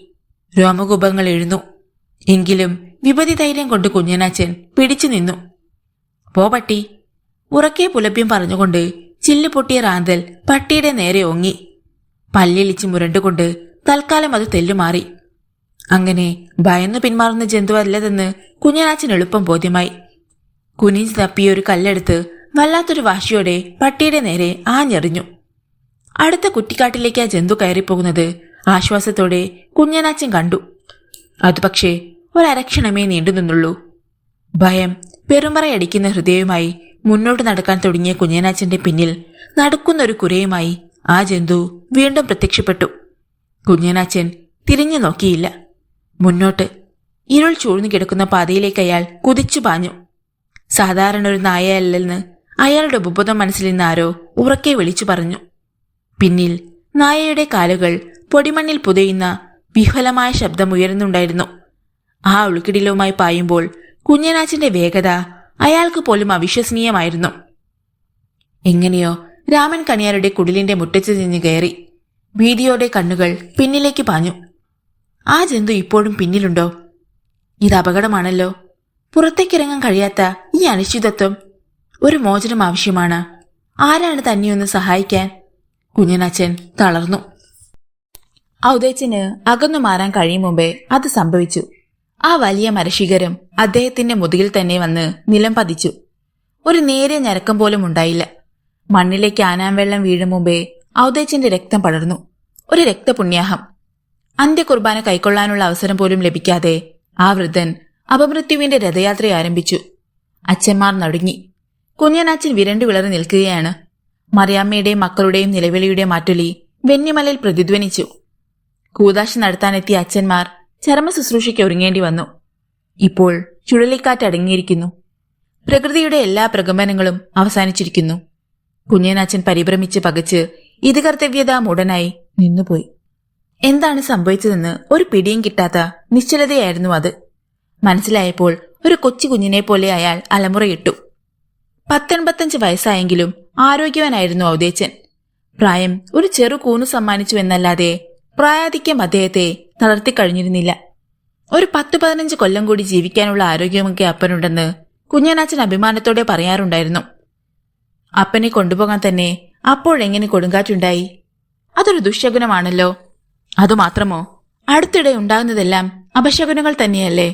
രോമകൂപങ്ങൾ എഴുന്നു. എങ്കിലും വിപതി ധൈര്യം കൊണ്ട് കുഞ്ഞനാച്ചൻ പിടിച്ചു നിന്നു. പോ പട്ടി, ഉറക്കെ പുലഭ്യം പറഞ്ഞുകൊണ്ട് ചില്ല് പൊട്ടിയ റാന്തൽ പട്ടിയുടെ നേരെ ഓങ്ങി. പല്ലിളിച്ച് മുരണ്ടുകൊണ്ട് തൽക്കാലം അത് തെല്ലുമാറി. അങ്ങനെ ഭയന്നു പിന്മാറുന്ന ജന്തുവല്ലതെന്ന് കുഞ്ഞനാച്ചൻ എളുപ്പം ബോധ്യമായി. കുനിഞ്ഞു തപ്പിയ ഒരു കല്ലെടുത്ത് വല്ലാത്തൊരു വാശിയോടെ പട്ടിയുടെ നേരെ ആഞ്ഞെറിഞ്ഞു. അടുത്ത കുറ്റിക്കാട്ടിലേക്ക് ആ ജന്തു കയറിപ്പോകുന്നത് ആശ്വാസത്തോടെ കുഞ്ഞനാച്ചൻ കണ്ടു. അത് പക്ഷേ ഒരക്ഷണമേ നീണ്ടുനിന്നുള്ളൂ. ഭയം പെരുമ്പറയടിക്കുന്ന ഹൃദയവുമായി മുന്നോട്ട് നടക്കാൻ തുടങ്ങിയ കുഞ്ഞനാച്ചന്റെ പിന്നിൽ നടക്കുന്നൊരു കുരയുമായി ആ ജന്തു വീണ്ടും പ്രത്യക്ഷപ്പെട്ടു. കുഞ്ഞനാച്ചൻ തിരിഞ്ഞു നോക്കിയില്ല. മുന്നോട്ട് ഇരുൾ ചൂഴ്ന്നു കിടക്കുന്ന പാതയിലേക്ക് അയാൾ കുതിച്ചു പാഞ്ഞു. സാധാരണ ഒരു നായയല്ലെന്ന് അയാളുടെ ഉപബോധം മനസ്സിൽ നിന്ന് ആരോ ഉറക്കെ വിളിച്ചു പറഞ്ഞു. പിന്നിൽ നായയുടെ കാലുകൾ പൊടിമണ്ണിൽ പുതയുന്ന വിഹ്വലമായ ശബ്ദം ഉയരുന്നുണ്ടായിരുന്നു. ആ ഉൾക്കിടിലവുമായി പായുമ്പോൾ കുഞ്ഞനാച്ചന്റെ വേഗത അയാൾക്ക് പോലും അവിശ്വസനീയമായിരുന്നു. എങ്ങനെയോ രാമൻ കണിയാരുടെ കുടിലിന്റെ മുറ്റത്ത് നിന്ന് കയറി. ഭീതിയോടെ കണ്ണുകൾ പിന്നിലേക്ക് പാഞ്ഞു. ആ ജന്തു ഇപ്പോഴും പിന്നിലുണ്ടോ? ഇത് അപകടമാണല്ലോ. പുറത്തേക്കിറങ്ങാൻ കഴിയാത്ത ഈ അനിശ്ചിതത്വം. ഒരു മോചനം ആവശ്യമാണ്. ആരാണ് തന്നെയൊന്ന് സഹായിക്കാൻ? കുഞ്ഞനാച്ചൻ തളർന്നു. ഔദേച്ചന് അകന്നു മാറാൻ കഴിയും മുമ്പേ അത് സംഭവിച്ചു. ആ വലിയ മരശിഖരം അദ്ദേഹത്തിന്റെ മുതുകിൽ തന്നെ വന്ന് നിലം പതിച്ചു. ഒരു നേരിയ ഞരക്കം പോലും ഉണ്ടായില്ല. മണ്ണിലേക്ക് ആനാംവെള്ളം വീഴും മുമ്പേ ഔദേച്ചന്റെ രക്തം പടർന്നു. ഒരു രക്തപുണ്യാഹം. അന്ത്യകുർബാന കൈക്കൊള്ളാനുള്ള അവസരം പോലും ലഭിക്കാതെ ആ വൃദ്ധൻ അപമൃത്യുവിന്റെ രഥയാത്ര ആരംഭിച്ചു. അച്ഛന്മാർ നടുങ്ങി. കുഞ്ഞനാച്ചൻ വിരണ്ടു വിളറി നിൽക്കുകയാണ്. മറിയാമ്മയുടെയും മക്കളുടെയും നിലവിളിയുടെ മാറ്റൊലി വെന്നിമലയിൽ പ്രതിധ്വനിച്ചു. കൂതാശ നടത്താനെത്തിയ അച്ഛന്മാർ ചരമ ശുശ്രൂഷയ്ക്ക് ഒരുങ്ങേണ്ടി വന്നു. ഇപ്പോൾ ചുഴലിക്കാറ്റ് അടങ്ങിയിരിക്കുന്നു. പ്രകൃതിയുടെ എല്ലാ പ്രകമ്പനങ്ങളും അവസാനിച്ചിരിക്കുന്നു. കുഞ്ഞനാച്ചൻ പരിഭ്രമിച്ച് പകച്ച് ഇത് കർത്തവ്യത മുടനായി നിന്നുപോയി. എന്താണ് സംഭവിച്ചതെന്ന് ഒരു പിടിയും കിട്ടാത്ത നിശ്ചലതയായിരുന്നു അത്. മനസ്സിലായപ്പോൾ ഒരു കൊച്ചു കുഞ്ഞിനെ പോലെ അയാൾ അലമുറയിട്ടു. 85 വയസ്സായെങ്കിലും ആരോഗ്യവാനായിരുന്നു ഔദേച്ചൻ. പ്രായം ഒരു ചെറു കൂനു സമ്മാനിച്ചു എന്നല്ലാതെ പ്രായാധിക്യം അദ്ദേഹത്തെ തളർത്തിക്കഴിഞ്ഞിരുന്നില്ല. ഒരു 10-15 കൊല്ലം കൂടി ജീവിക്കാനുള്ള ആരോഗ്യമൊക്കെ അപ്പനുണ്ടെന്ന് കുഞ്ഞനാച്ചൻ അഭിമാനത്തോടെ പറയാറുണ്ടായിരുന്നു. അപ്പനെ കൊണ്ടുപോകാൻ തന്നെ അപ്പോഴെങ്ങനെ കൊടുങ്കാറ്റുണ്ടായി? അതൊരു ദുശ്ശകുനമാണല്ലോ. അതുമാത്രമോ, അടുത്തിടെ ഉണ്ടാകുന്നതെല്ലാം അപശകുനങ്ങൾ തന്നെയല്ലേ?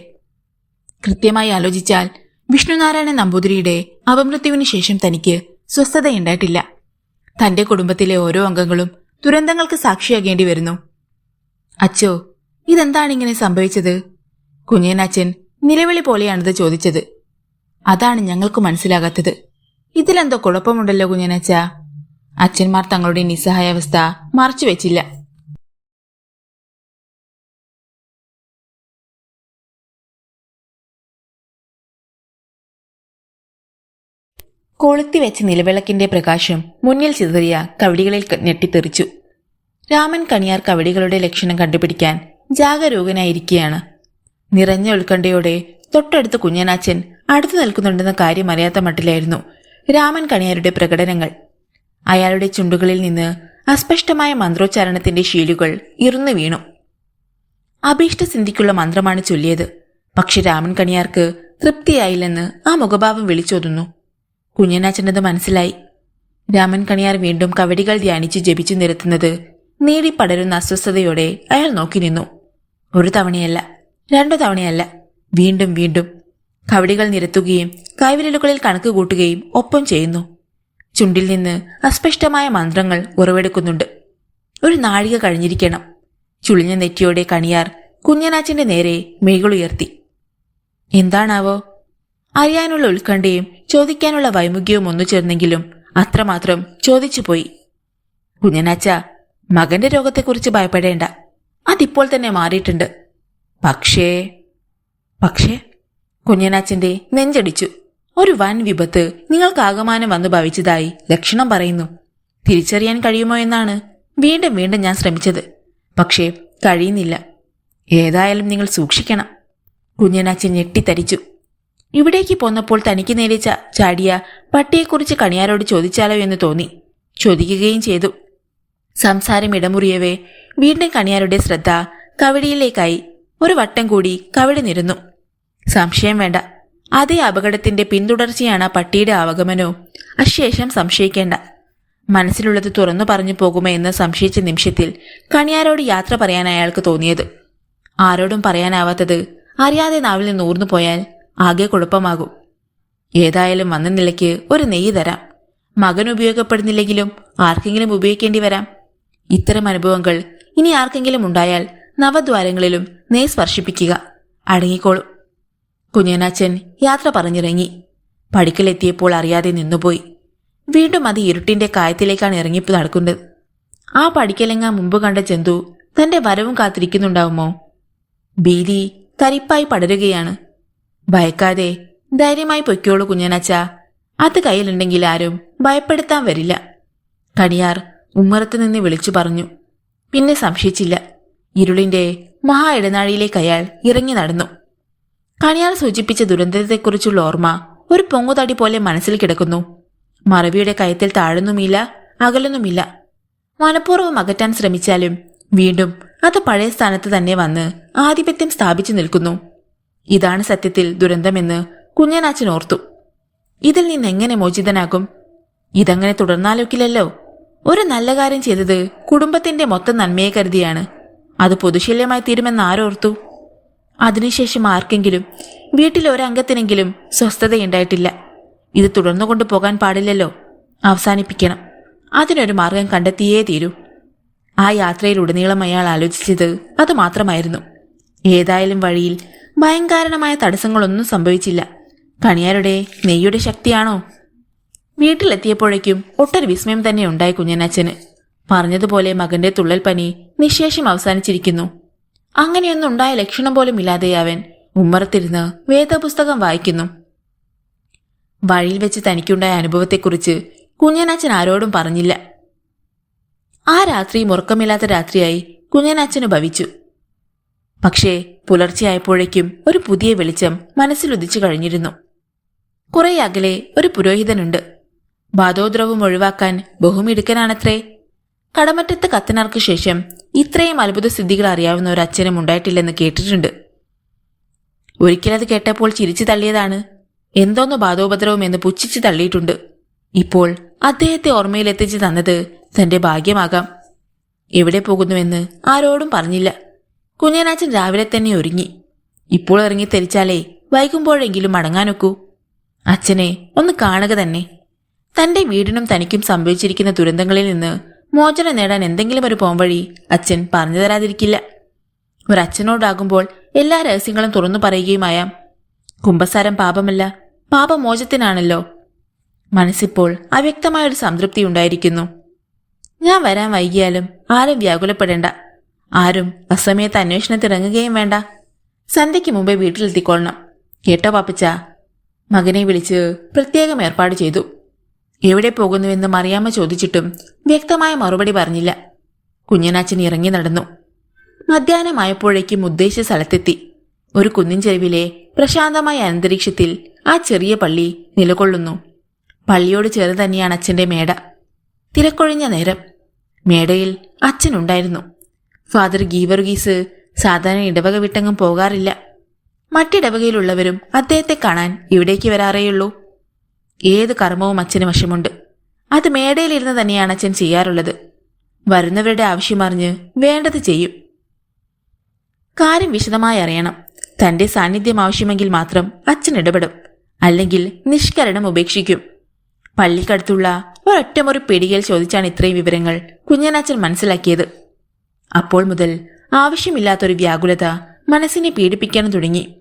കൃത്യമായി ആലോചിച്ചാൽ വിഷ്ണുനാരായണൻ നമ്പൂതിരിയുടെ അപമൃത്യുവിന് ശേഷം തനിക്ക് സ്വസ്ഥതയുണ്ടായിട്ടില്ല. തന്റെ കുടുംബത്തിലെ ഓരോ അംഗങ്ങളും ദുരന്തങ്ങൾക്ക് സാക്ഷിയാകേണ്ടി വരുന്നു. അച്ചോ, ഇതെന്താണിങ്ങനെ സംഭവിച്ചത്? കുഞ്ഞനാച്ചൻ നിലവിളി പോലെയാണിത് ചോദിച്ചത്. അതാണ് ഞങ്ങൾക്ക് മനസ്സിലാകാത്തത്. ഇതിലെന്തോ കുഴപ്പമുണ്ടല്ലോ കുഞ്ഞനാച്ച. അച്ഛന്മാർ തങ്ങളുടെ നിസ്സഹായാവസ്ഥ മറച്ചുവെച്ചില്ല. കൊളുത്തിവെച്ച നിലവിളക്കിന്റെ പ്രകാശം മുന്നിൽ ചിതറിയ കവടികളിൽ ഞെട്ടിത്തെറിച്ചു. രാമൻ കണിയാർ കവടികളുടെ ലക്ഷണം കണ്ടുപിടിക്കാൻ ജാഗരൂകനായിരിക്കുകയാണ്. നിറഞ്ഞ ഉത്കണ്ഠയോടെ തൊട്ടടുത്ത് കുഞ്ഞനാച്ചൻ അടുത്തു നിൽക്കുന്നുണ്ടെന്ന കാര്യം അറിയാത്ത മട്ടിലായിരുന്നു രാമൻ കണിയാരുടെ പ്രകടനങ്ങൾ. അയാളുടെ ചുണ്ടുകളിൽ നിന്ന് അസ്പഷ്ടമായ മന്ത്രോച്ചാരണത്തിന്റെ ശീലുകൾ ഇറുന്നു വീണു. അഭീഷ്ടസിദ്ധിക്കുള്ള മന്ത്രമാണ് ചൊല്ലിയത്. പക്ഷെ രാമൻ കണിയാർക്ക് തൃപ്തിയായില്ലെന്ന് ആ മുഖഭാവം വിളിച്ചോതുന്നു. കുഞ്ഞനാച്ചനത് മനസ്സിലായി. രാമൻ കണിയാർ വീണ്ടും കവടികൾ ധ്യാനിച്ച് ജപിച്ചു നിരത്തുന്നത് നീടിപ്പടരുന്ന അസ്വസ്ഥതയോടെ അയാൾ നോക്കി നിന്നു. ഒരു തവണയല്ല, 2 തവണയല്ല, വീണ്ടും വീണ്ടും കവടികൾ നിരത്തുകയും കൈവിരലുകളിൽ കണക്ക് കൂട്ടുകയും ഒപ്പം ചെയ്യുന്നു. ചുണ്ടിൽ നിന്ന് അസ്പഷ്ടമായ മന്ത്രങ്ങൾ ഉറവെടുക്കുന്നുണ്ട്. ഒരു നാഴിക കഴിഞ്ഞിരിക്കണം. ചുളിഞ്ഞ നെറ്റിയോടെ കണിയാർ കുഞ്ഞനാച്ചന്റെ നേരെ മിഴികളുയർത്തി. എന്താണാവോ? അറിയാനുള്ള ഉത്കണ്ഠയും ചോദിക്കാനുള്ള വൈമുഖ്യവും ഒന്നു ചേർന്നെങ്കിലും അത്രമാത്രം ചോദിച്ചുപോയി. കുഞ്ഞനാച്ച, മകന്റെ രോഗത്തെക്കുറിച്ച് ഭയപ്പെടേണ്ട, അതിപ്പോൾ തന്നെ മാറിയിട്ടുണ്ട്. പക്ഷേ കുഞ്ഞനാച്ചന്റെ നെഞ്ചടിച്ചു. ഒരു വൻ വിപത്ത് നിങ്ങൾക്കാകമാനം വന്നു ഭവിച്ചതായി ലക്ഷണം പറയുന്നു. തിരിച്ചറിയാൻ കഴിയുമോ എന്നാണ് വീണ്ടും വീണ്ടും ഞാൻ ശ്രമിച്ചത്. പക്ഷേ കഴിയുന്നില്ല. ഏതായാലും നിങ്ങൾ സൂക്ഷിക്കണം. കുഞ്ഞനാച്ചൻ ഞെട്ടിത്തരിച്ചു. ഇവിടേക്ക് പോന്നപ്പോൾ തനിക്ക് നേരെ ചാടിയ പട്ടിയെക്കുറിച്ച് കണിയാരോട് ചോദിച്ചാലോ എന്ന് തോന്നി. ചോദിക്കുകയും ചെയ്തു. സംസാരം ഇടമുറിയവേ വീണ്ടും കണിയാരുടെ ശ്രദ്ധ കവടിയിലേക്കായി. ഒരു വട്ടം കൂടി കവടി നിരന്നു. സംശയം വേണ്ട, അതേ അപകടത്തിന്റെ പിന്തുടർച്ചയാണ് ആ പട്ടിയുടെ ആവഗമനവും. അശേഷം സംശയിക്കേണ്ട. മനസ്സിലുള്ളത് തുറന്നു പറഞ്ഞു പോകുമോ എന്ന് സംശയിച്ച നിമിഷത്തിൽ കണിയാരോട് യാത്ര പറയാൻ അയാൾക്ക് തോന്നിയത്. ആരോടും പറയാനാവാത്തത് അറിയാതെ നാവിൽ നിന്ന് ഊർന്നു പോയാൽ ആകെ കുഴപ്പമാകും. ഏതായാലും വന്ന നിലയ്ക്ക് ഒരു നെയ്യ് തരാം. മകൻ ഉപയോഗപ്പെടുന്നില്ലെങ്കിലും ആർക്കെങ്കിലും ഉപയോഗിക്കേണ്ടി വരാം. ഇത്തരം അനുഭവങ്ങൾ ഇനി ആർക്കെങ്കിലും ഉണ്ടായാൽ നവദ്വാരങ്ങളിലും നെയ് സ്പർശിപ്പിക്കുക. അടങ്ങിക്കോളും. കുഞ്ഞനാച്ചൻ യാത്ര പറഞ്ഞിറങ്ങി. പടിക്കലെത്തിയപ്പോൾ അറിയാതെ നിന്നുപോയി. വീണ്ടും അത് ഇരുട്ടിന്റെ കായത്തിലേക്കാണ് ഇറങ്ങി നടക്കുന്നത്. ആ പടിക്കലെങ്ങാ മുമ്പ് കണ്ട ജന്തു തന്റെ വരവും കാത്തിരിക്കുന്നുണ്ടാവുമോ? ഭീതി തരിപ്പായി പടരുകയാണ്. ഭയക്കാതെ ധൈര്യമായി പൊയ്ക്കോളൂ കുഞ്ഞനാച്ച. അത് കയ്യിലുണ്ടെങ്കിൽ ആരും ഭയപ്പെടുത്താൻ വരില്ല. കണിയാർ ഉമ്മറത്ത് നിന്ന് വിളിച്ചു പറഞ്ഞു. പിന്നെ സംശയിച്ചില്ല. ഇരുളിന്റെ മഹാ ഇടനാഴിയിലേക്ക് അയാൾ ഇറങ്ങി നടന്നു. കണിയാർ സൂചിപ്പിച്ച ദുരന്തത്തെക്കുറിച്ചുള്ള ഓർമ്മ ഒരു പൊങ്ങുതടി പോലെ മനസ്സിൽ കിടക്കുന്നു. മറവിയുടെ കയത്തിൽ താഴുന്നുമില്ല, അകലുന്നുമില്ല. മനഃപൂർവ്വം അകറ്റാൻ ശ്രമിച്ചാലും വീണ്ടും അത് പഴയ സ്ഥാനത്ത് തന്നെ വന്ന് ആധിപത്യം സ്ഥാപിച്ചു നിൽക്കുന്നു. ഇതാണ് സത്യത്തിൽ ദുരന്തമെന്ന് കുഞ്ഞനാച്ചൻ ഓർത്തു. ഇതിൽ നിന്നെങ്ങനെ മോചിതനാകും? ഇതങ്ങനെ തുടർന്നാലൊക്കില്ലല്ലോ. ഒരു നല്ല കാര്യം ചെയ്തത് കുടുംബത്തിന്റെ മൊത്തം നന്മയെ കരുതിയാണ്. അത് പൊതുശല്യമായി തീരുമെന്ന് ആരോർത്തു? അതിനുശേഷം ആർക്കെങ്കിലും, വീട്ടിൽ ഒരംഗത്തിനെങ്കിലും സ്വസ്ഥതയുണ്ടായിട്ടില്ല. ഇത് തുടർന്നുകൊണ്ടു പോകാൻ പാടില്ലല്ലോ. അവസാനിപ്പിക്കണം. അതിനൊരു മാർഗം കണ്ടെത്തിയേ തീരൂ. ആ യാത്രയിലുടനീളം അയാൾ ആലോചിച്ചത് അത് മാത്രമായിരുന്നു. ഏതായാലും വഴിയിൽ ഭയങ്കരമായ തടസ്സങ്ങളൊന്നും സംഭവിച്ചില്ല. കണിയാരുടെ നെയ്യുടെ ശക്തിയാണോ? വീട്ടിലെത്തിയപ്പോഴേക്കും ഒട്ടൊരു വിസ്മയം തന്നെ ഉണ്ടായി കുഞ്ഞനാച്ചന്. പറഞ്ഞതുപോലെ മകന്റെ തുള്ളൽ പനി നിശേഷം അവസാനിച്ചിരിക്കുന്നു. അങ്ങനെയൊന്നും ഉണ്ടായ ലക്ഷണം പോലും ഇല്ലാതെ അവൻ ഉമ്മറത്തിരുന്ന് വേദപുസ്തകം വായിക്കുന്നു. വഴിയിൽ വെച്ച് തനിക്കുണ്ടായ അനുഭവത്തെക്കുറിച്ച് കുഞ്ഞനാച്ചൻ ആരോടും പറഞ്ഞില്ല. ആ രാത്രി ഉറക്കമില്ലാത്ത രാത്രിയായി കുഞ്ഞനാച്ചന് ഭവിച്ചു. പക്ഷേ പുലർച്ചെയായപ്പോഴേക്കും ഒരു പുതിയ വെളിച്ചം മനസ്സിലുദിച്ചു കഴിഞ്ഞിരുന്നു. കുറെ അകലെ ഒരു പുരോഹിതനുണ്ട്. ബാധോദ്രവം ഒഴിവാക്കാൻ ബഹുമിടുക്കനാണത്രേ. കടമറ്റത്ത് കത്തനാർക്ക് ശേഷം ഇത്രയും അത്ഭുത സ്ഥിതികൾ അറിയാവുന്ന ഒരു അച്ഛനും ഉണ്ടായിട്ടില്ലെന്ന് കേട്ടിട്ടുണ്ട്. ഒരിക്കലത് കേട്ടപ്പോൾ ചിരിച്ചു തള്ളിയതാണ്. എന്തോന്ന് ബാധോപദ്രവം എന്ന് പുച്ഛിച്ചു തള്ളിയിട്ടുണ്ട്. ഇപ്പോൾ അദ്ദേഹത്തെ ഓർമ്മയിലെത്തിച്ച് തന്നത് തന്റെ ഭാഗ്യമാകാം. എവിടെ പോകുന്നുവെന്ന് ആരോടും പറഞ്ഞില്ല. കുഞ്ഞനാച്ചൻ രാവിലെ തന്നെ ഒരുങ്ങി. ഇപ്പോൾ ഇറങ്ങി തെരിച്ചാലേ വൈകുമ്പോഴെങ്കിലും മടങ്ങാനൊക്കൂ. അച്ഛനെ ഒന്ന് കാണുക തന്നെ. തന്റെ വീടിനും തനിക്കും സംഭവിച്ചിരിക്കുന്ന ദുരന്തങ്ങളിൽ നിന്ന് മോചനം നേടാൻ എന്തെങ്കിലും ഒരു പോംവഴി അച്ഛൻ പറഞ്ഞു തരാതിരിക്കില്ല. ഒരച്ഛനോടാകുമ്പോൾ എല്ലാ രഹസ്യങ്ങളും തുറന്നു പറയുകയുമായാം. കുമ്പസാരം പാപമല്ല, പാപമോചത്തിനാണല്ലോ. മനസ്സിപ്പോൾ അവ്യക്തമായൊരു സംതൃപ്തി ഉണ്ടായിരിക്കുന്നു. ഞാൻ വരാൻ വൈകിയാലും ആരും വ്യാകുലപ്പെടേണ്ട. ആരും അസമയത്ത് അന്വേഷണത്തിറങ്ങുകയും വേണ്ട. സന്ധ്യയ്ക്ക് മുമ്പേ വീട്ടിലെത്തിക്കൊള്ളണം. കേട്ടോ പാപ്പച്ച? മകനെ വിളിച്ച് പ്രത്യേകം ഏർപ്പാട് ചെയ്തു. എവിടെ പോകുന്നുവെന്ന് മറിയാമ്മ ചോദിച്ചിട്ടും വ്യക്തമായ മറുപടി പറഞ്ഞില്ല. കുഞ്ഞനാച്ചൻ ഇറങ്ങി നടന്നു. മധ്യാഹ്നമായപ്പോഴേക്കും ഉദ്ദേശിച്ച സ്ഥലത്തെത്തി. ഒരു കുന്നിൻ ചെരുവിലെ പ്രശാന്തമായ അന്തരീക്ഷത്തിൽ ആ ചെറിയ പള്ളി നിലകൊള്ളുന്നു. പള്ളിയോട് ചേർന്ന് തന്നെയാണ് അച്ഛന്റെ മേട. തിരക്കൊഴിഞ്ഞ നേരം. മേടയിൽ അച്ഛനുണ്ടായിരുന്നു. ഫാദർ ഗീവർഗീസ് സാധാരണ ഇടവക വിട്ടെങ്ങും പോകാറില്ല. മറ്റിടവകയിലുള്ളവരും അദ്ദേഹത്തെ കാണാൻ ഇവിടേക്ക് വരാറേയുള്ളൂ. ഏത് കർമ്മവും അച്ഛന് വശമുണ്ട്. അത് മേടയിലിരുന്ന് തന്നെയാണ് അച്ഛൻ ചെയ്യാറുള്ളത്. വരുന്നവരുടെ ആവശ്യമറിഞ്ഞ് വേണ്ടത് ചെയ്യും. കാര്യം വിശദമായി അറിയണം. തന്റെ സാന്നിധ്യം ആവശ്യമെങ്കിൽ മാത്രം അച്ഛൻ ഇടപെടും, അല്ലെങ്കിൽ നിഷ്കരണം ഉപേക്ഷിക്കും. പള്ളിക്കടുത്തുള്ള ഒരൊറ്റമുറി പിടികയിൽ ചോദിച്ചാണ് ഇത്രയും വിവരങ്ങൾ കുഞ്ഞനച്ഛൻ മനസ്സിലാക്കിയത്. അപ്പോൾ മുതൽ ആവശ്യമില്ലാത്തൊരു വ്യാകുലത മനസ്സിനെ പീഡിപ്പിക്കാൻ തുടങ്ങി.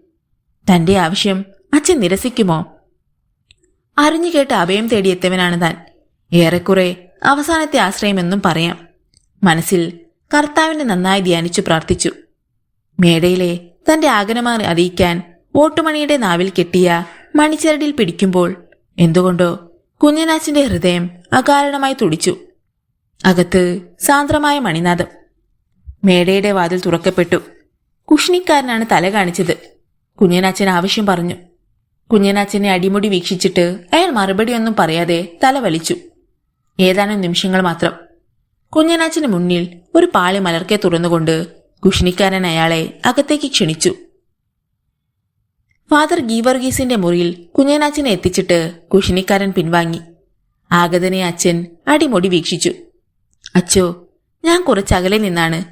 തന്റെ ആവശ്യം അച്ഛൻ നിരസിക്കുമോ? അറിഞ്ഞുകേട്ട് അഭയം തേടിയെത്തവനാണ് താൻ. ഏറെക്കുറെ അവസാനത്തെ ആശ്രയമെന്നും പറയാം. മനസ്സിൽ കർത്താവിനെ നന്നായി ധ്യാനിച്ചു പ്രാർത്ഥിച്ചു. മേടയിലെ തന്റെ ആഗമനം അറിയിക്കാൻ ഓട്ടുമണിയുടെ നാവിൽ കെട്ടിയ മണിച്ചരടിൽ പിടിക്കുമ്പോൾ എന്തുകൊണ്ടോ കുഞ്ഞനാച്ചന്റെ ഹൃദയം അകാരണമായി തുടിച്ചു. അകത്ത് സാന്ദ്രമായ മണിനാദം. മേടയുടെ വാതിൽ തുറക്കപ്പെട്ടു. കുഷ്ണിക്കാരനാണ് തല കാണിച്ചത്. കുഞ്ഞനാച്ചൻ ആവശ്യം പറഞ്ഞു. കുഞ്ഞനാച്ചനെ അടിമുടി വീക്ഷിച്ചിട്ട് അയാൾ മറുപടിയൊന്നും പറയാതെ തല വലിച്ചു. ഏതാനും നിമിഷങ്ങൾ മാത്രം. കുഞ്ഞനാച്ചന് മുന്നിൽ ഒരു പാളി മലർക്കെ തുറന്നുകൊണ്ട് കുഷ്ണിക്കാരൻ അയാളെ അകത്തേക്ക് ക്ഷണിച്ചു. ഫാദർ ഗീവർഗീസിന്റെ മുറിയിൽ കുഞ്ഞനാച്ചനെ എത്തിച്ചിട്ട് കുഷ്ണിക്കാരൻ പിൻവാങ്ങി. ആഗതനെ അച്ഛൻ അടിമുടി വീക്ഷിച്ചു. അച്ചോ, ഞാൻ കുറച്ചകലെ നിന്നാണ്,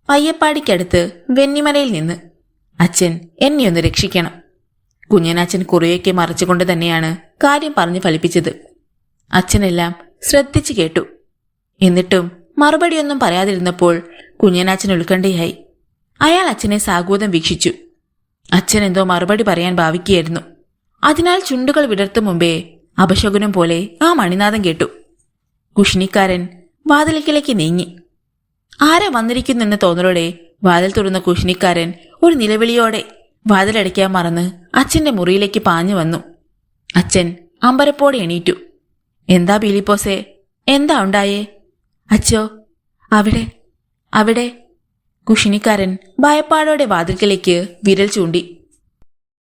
പയ്യപ്പാടിക്കടുത്ത് വെന്നിമലയിൽ നിന്ന്. അച്ഛൻ എന്നെയൊന്ന് രക്ഷിക്കണം. കുഞ്ഞനാച്ചൻ കുറേയൊക്കെ മറച്ചുകൊണ്ട് തന്നെയാണ് കാര്യം പറഞ്ഞു ഫലിപ്പിച്ചത്. അച്ഛനെല്ലാം ശ്രദ്ധിച്ചു കേട്ടു. എന്നിട്ടും മറുപടിയൊന്നും പറയാതിരുന്നപ്പോൾ കുഞ്ഞനാച്ചൻ ഉത്കണ്ഠയായി. അയാൾ അച്ഛനെ സാഗൂതം വീക്ഷിച്ചു. അച്ഛൻ എന്തോ മറുപടി പറയാൻ ഭാവിക്കുകയായിരുന്നു. അതിനാൽ ചുണ്ടുകൾ വിടർത്തും മുമ്പേ അപശകുനം പോലെ ആ മണിനാദം കേട്ടു. കുഷ്ണിക്കാരൻ വാതിലിക്കലേക്ക് നീങ്ങി. ആരെ വന്നിരിക്കുന്നെന്ന് തോന്നലോടെ വാതിൽ തുറന്ന കുഷ്ണിക്കാരൻ ഒരു നിലവിളിയോടെ വാതിലടയ്ക്കാൻ മറന്ന് അച്ഛന്റെ മുറിയിലേക്ക് പാഞ്ഞു വന്നു. അച്ഛൻ അമ്പരപ്പോടെ എണീറ്റു. എന്താ പീലിപ്പോസേ, എന്താ ഉണ്ടായേ? അച്ചോ, അവിടെ. കുഷ്ണിക്കാരൻ ഭയപ്പാടോടെ വാതിൽക്കലേക്ക് വിരൽ ചൂണ്ടി.